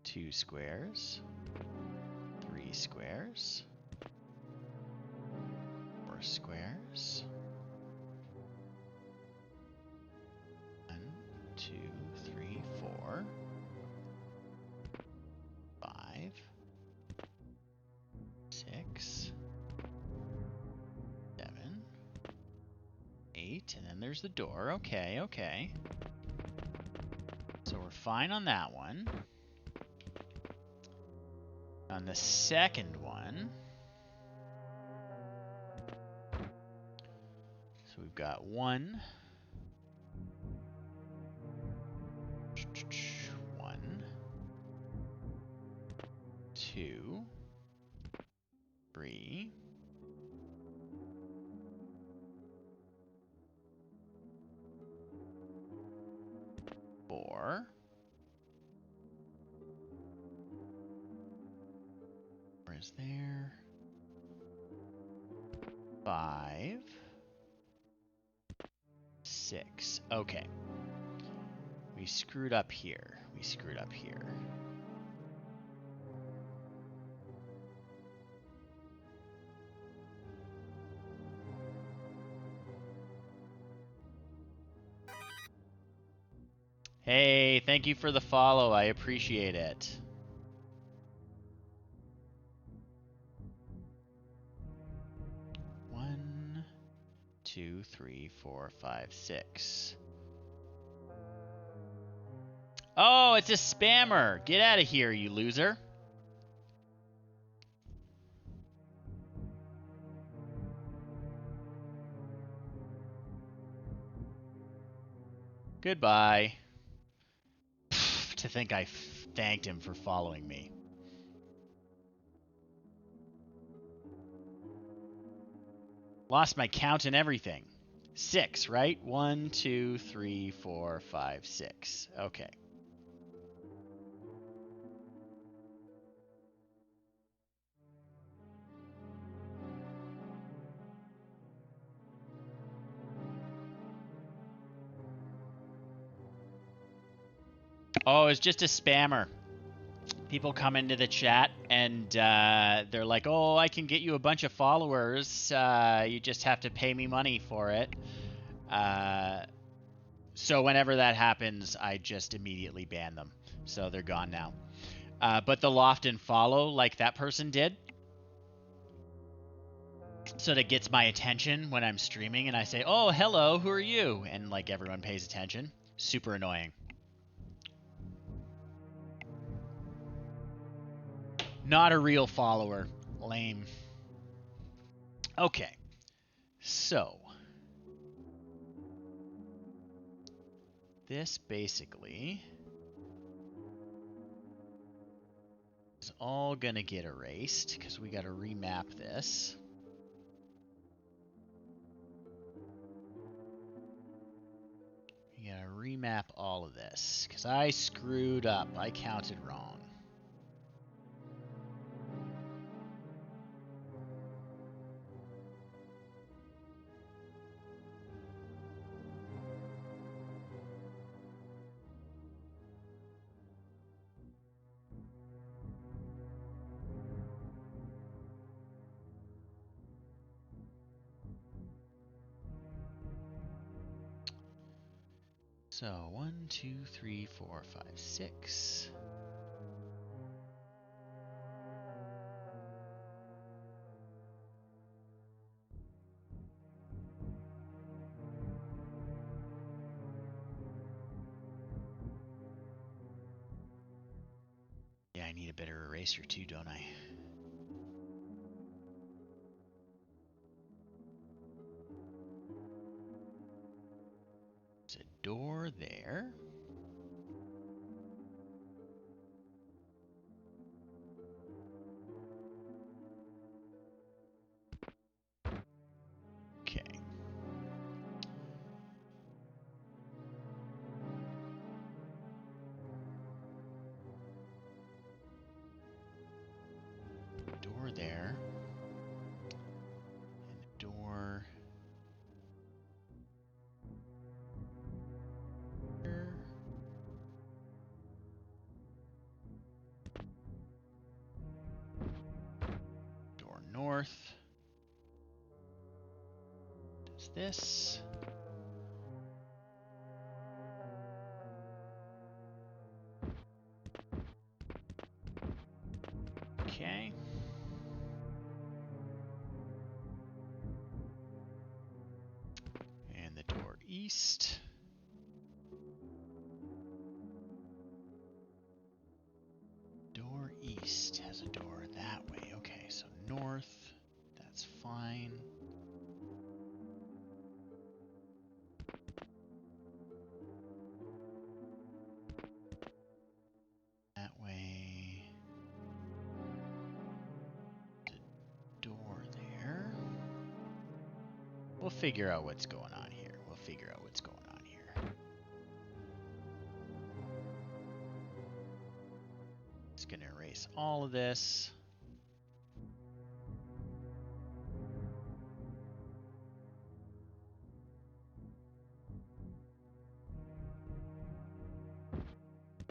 A: 2 squares. 3 squares. 4 squares. 1, 2, 3, 4. 5. 6. 7. 8. And then there's the door. Okay, okay. So we're fine on that one. On the second one, so we've got 1, 2, 3, 4. Where's there? 5, 6. Okay. We screwed up here. Hey, thank you for the follow. I appreciate it. One, 2, 3, 4, 5, 6. Oh, it's a spammer. Get out of here, you loser. Goodbye. Pfft, to think I thanked him for following me. Lost my count and everything. 6, right? 1, 2, 3, 4, 5, 6. Okay. Oh, it's just a spammer. People come into the chat and they're like, oh, I can get you a bunch of followers. You just have to pay me money for it. So whenever that happens, I just immediately ban them. So they're gone now. But the loft and follow, like that person did, So that gets my attention when I'm streaming and I say, oh, hello, who are you? And like everyone pays attention. Super annoying. Not a real follower. Lame. Okay. So. This basically is all gonna get erased because we gotta remap this. You gotta remap all of this because I screwed up. I counted wrong. So 1, 2, 3, 4, 5, 6. Yeah, I need a better eraser too, don't I? There's a door there. Okay. Door there. And a door here. Door north. Does this. Okay. And the door east. Door east has a door that way. Okay, so north. That's fine. That way. The door there. We'll figure out what's going on here. We'll figure out what's going on here. It's going to erase all of this.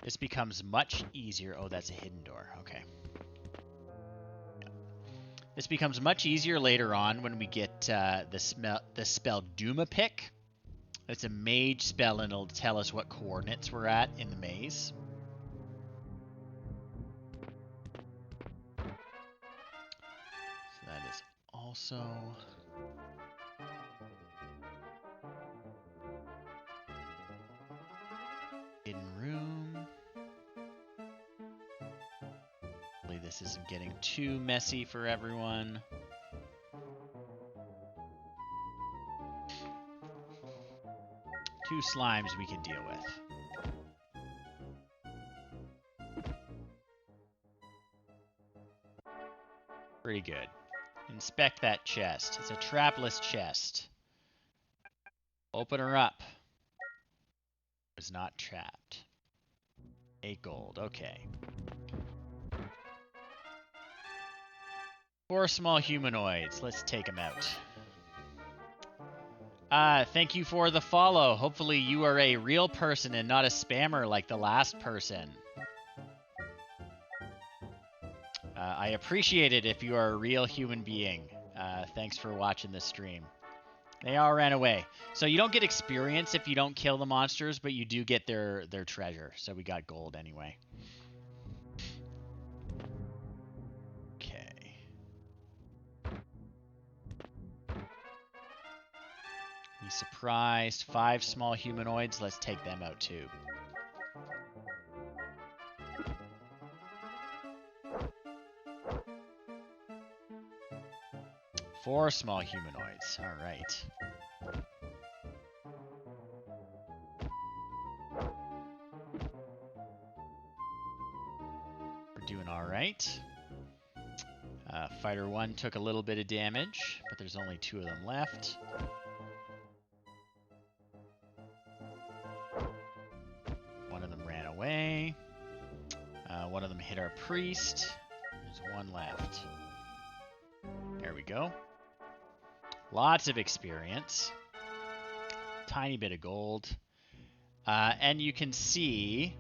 A: This becomes much easier. Oh, that's a hidden door. Okay. This becomes much easier later on when we get the spell Duma Pick. It's a mage spell and it'll tell us what coordinates we're at in the maze. So that is also... hidden room. Hopefully this isn't getting too messy for everyone. Two slimes we can deal with. Pretty good. Inspect that chest. It's a trapless chest. Open her up. Was not trapped. 8 gold. Okay. 4 small humanoids. Let's take them out. Thank you for the follow. Hopefully you are a real person and not a spammer like the last person. I appreciate it if you are a real human being. Thanks for watching this stream. They all ran away. So you don't get experience if you don't kill the monsters, but you do get their treasure. So we got gold anyway. Okay. Be surprised. 5 small humanoids. Let's take them out too. Four small humanoids. All right. We're doing all right. Fighter 1 took a little bit of damage, but there's only 2 of them left. One of them ran away. One of them hit our priest. There's 1 left. There we go. Lots of experience. Tiny bit of gold. And you can see...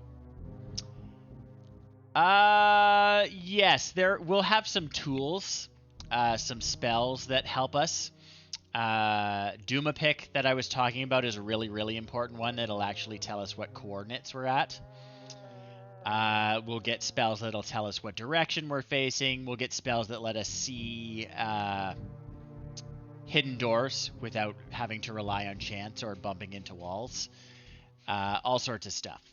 A: yes, we'll have some tools, some spells that help us. Dumapic that I was talking about is a really, really important one that'll actually tell us what coordinates we're at. We'll get spells that'll tell us what direction we're facing. We'll get spells that let us see hidden doors without having to rely on chance or bumping into walls. All sorts of stuff.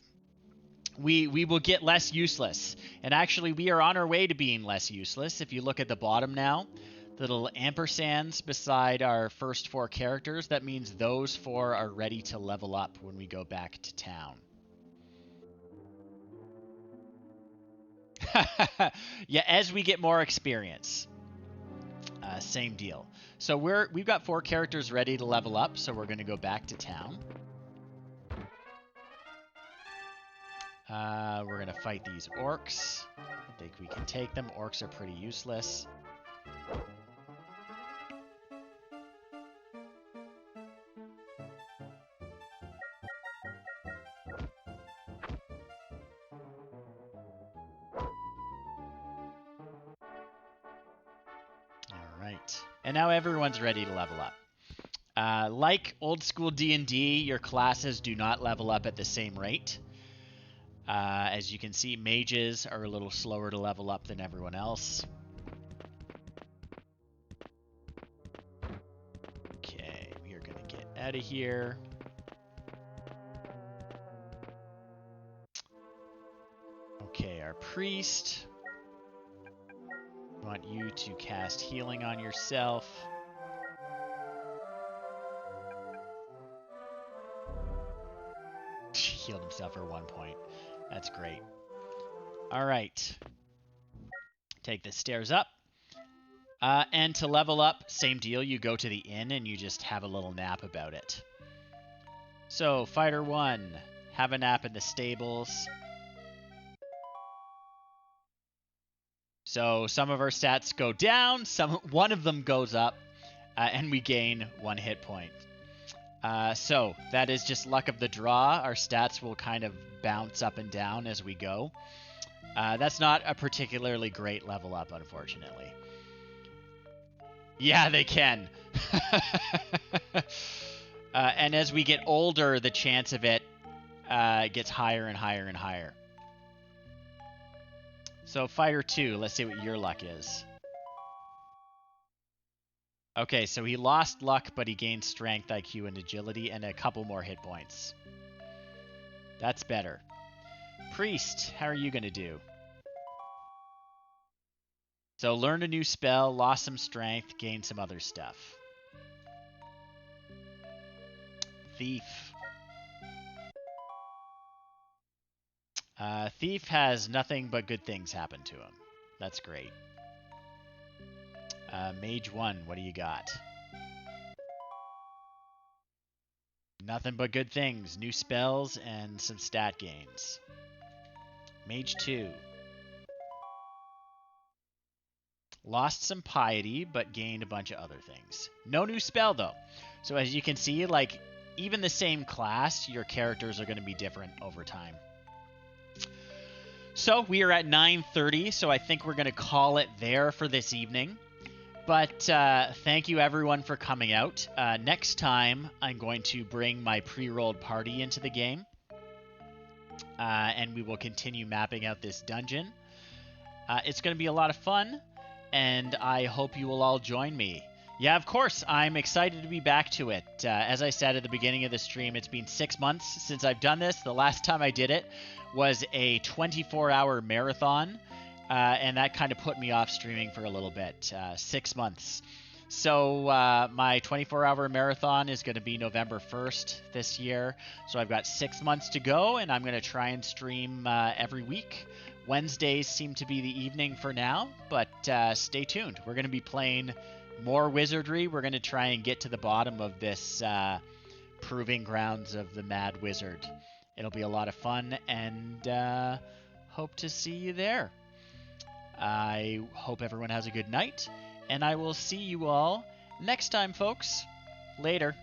A: We will get less useless. And actually, we are on our way to being less useless. If you look at the bottom now, little ampersands beside our first 4 characters, that means those 4 are ready to level up when we go back to town. Yeah, as we get more experience. Same deal. So we've got 4 characters ready to level up, so we're going to go back to town. We're going to fight these orcs. I think we can take them. Orcs are pretty useless. Alright. And now everyone's ready to level up. Like old school D&D, your classes do not level up at the same rate. As you can see, mages are a little slower to level up than everyone else. Okay, we are going to get out of here. Okay, our priest. I want you to cast healing on yourself. Healed himself for 1 point. That's great. All right. Take the stairs up. And to level up, same deal. You go to the inn and you just have a little nap about it. So, Fighter 1, have a nap in the stables. So, some of our stats go down, one of them goes up, and we gain 1 hit point. So, that is just luck of the draw. Our stats will kind of bounce up and down as we go. That's not a particularly great level up, unfortunately. Yeah, they can. And as we get older, the chance of it gets higher and higher and higher. So, Fighter 2, let's see what your luck is. Okay, so he lost luck, but he gained strength, IQ, and agility, and a couple more hit points. That's better. Priest, how are you going to do? So, learned a new spell, lost some strength, gained some other stuff. Thief. Thief has nothing but good things happen to him. That's great. Mage 1, what do you got? Nothing but good things. New spells and some stat gains. Mage 2. Lost some piety, but gained a bunch of other things. No new spell, though. So as you can see, like, even the same class, your characters are going to be different over time. So we are at 9:30, so I think we're going to call it there for this evening. But thank you, everyone, for coming out. Next time, I'm going to bring my pre-rolled party into the game. And we will continue mapping out this dungeon. It's going to be a lot of fun, and I hope you will all join me. Yeah, of course. I'm excited to be back to it. As I said at the beginning of the stream, it's been 6 months since I've done this. The last time I did it was a 24-hour marathon, and that kind of put me off streaming for a little bit. 6 months. So my 24-hour marathon is going to be November 1st this year. So I've got 6 months to go, and I'm going to try and stream every week. Wednesdays seem to be the evening for now, but stay tuned. We're going to be playing more Wizardry. We're going to try and get to the bottom of this proving grounds of the Mad Wizard. It'll be a lot of fun, and hope to see you there. I hope everyone has a good night, and I will see you all next time, folks. Later.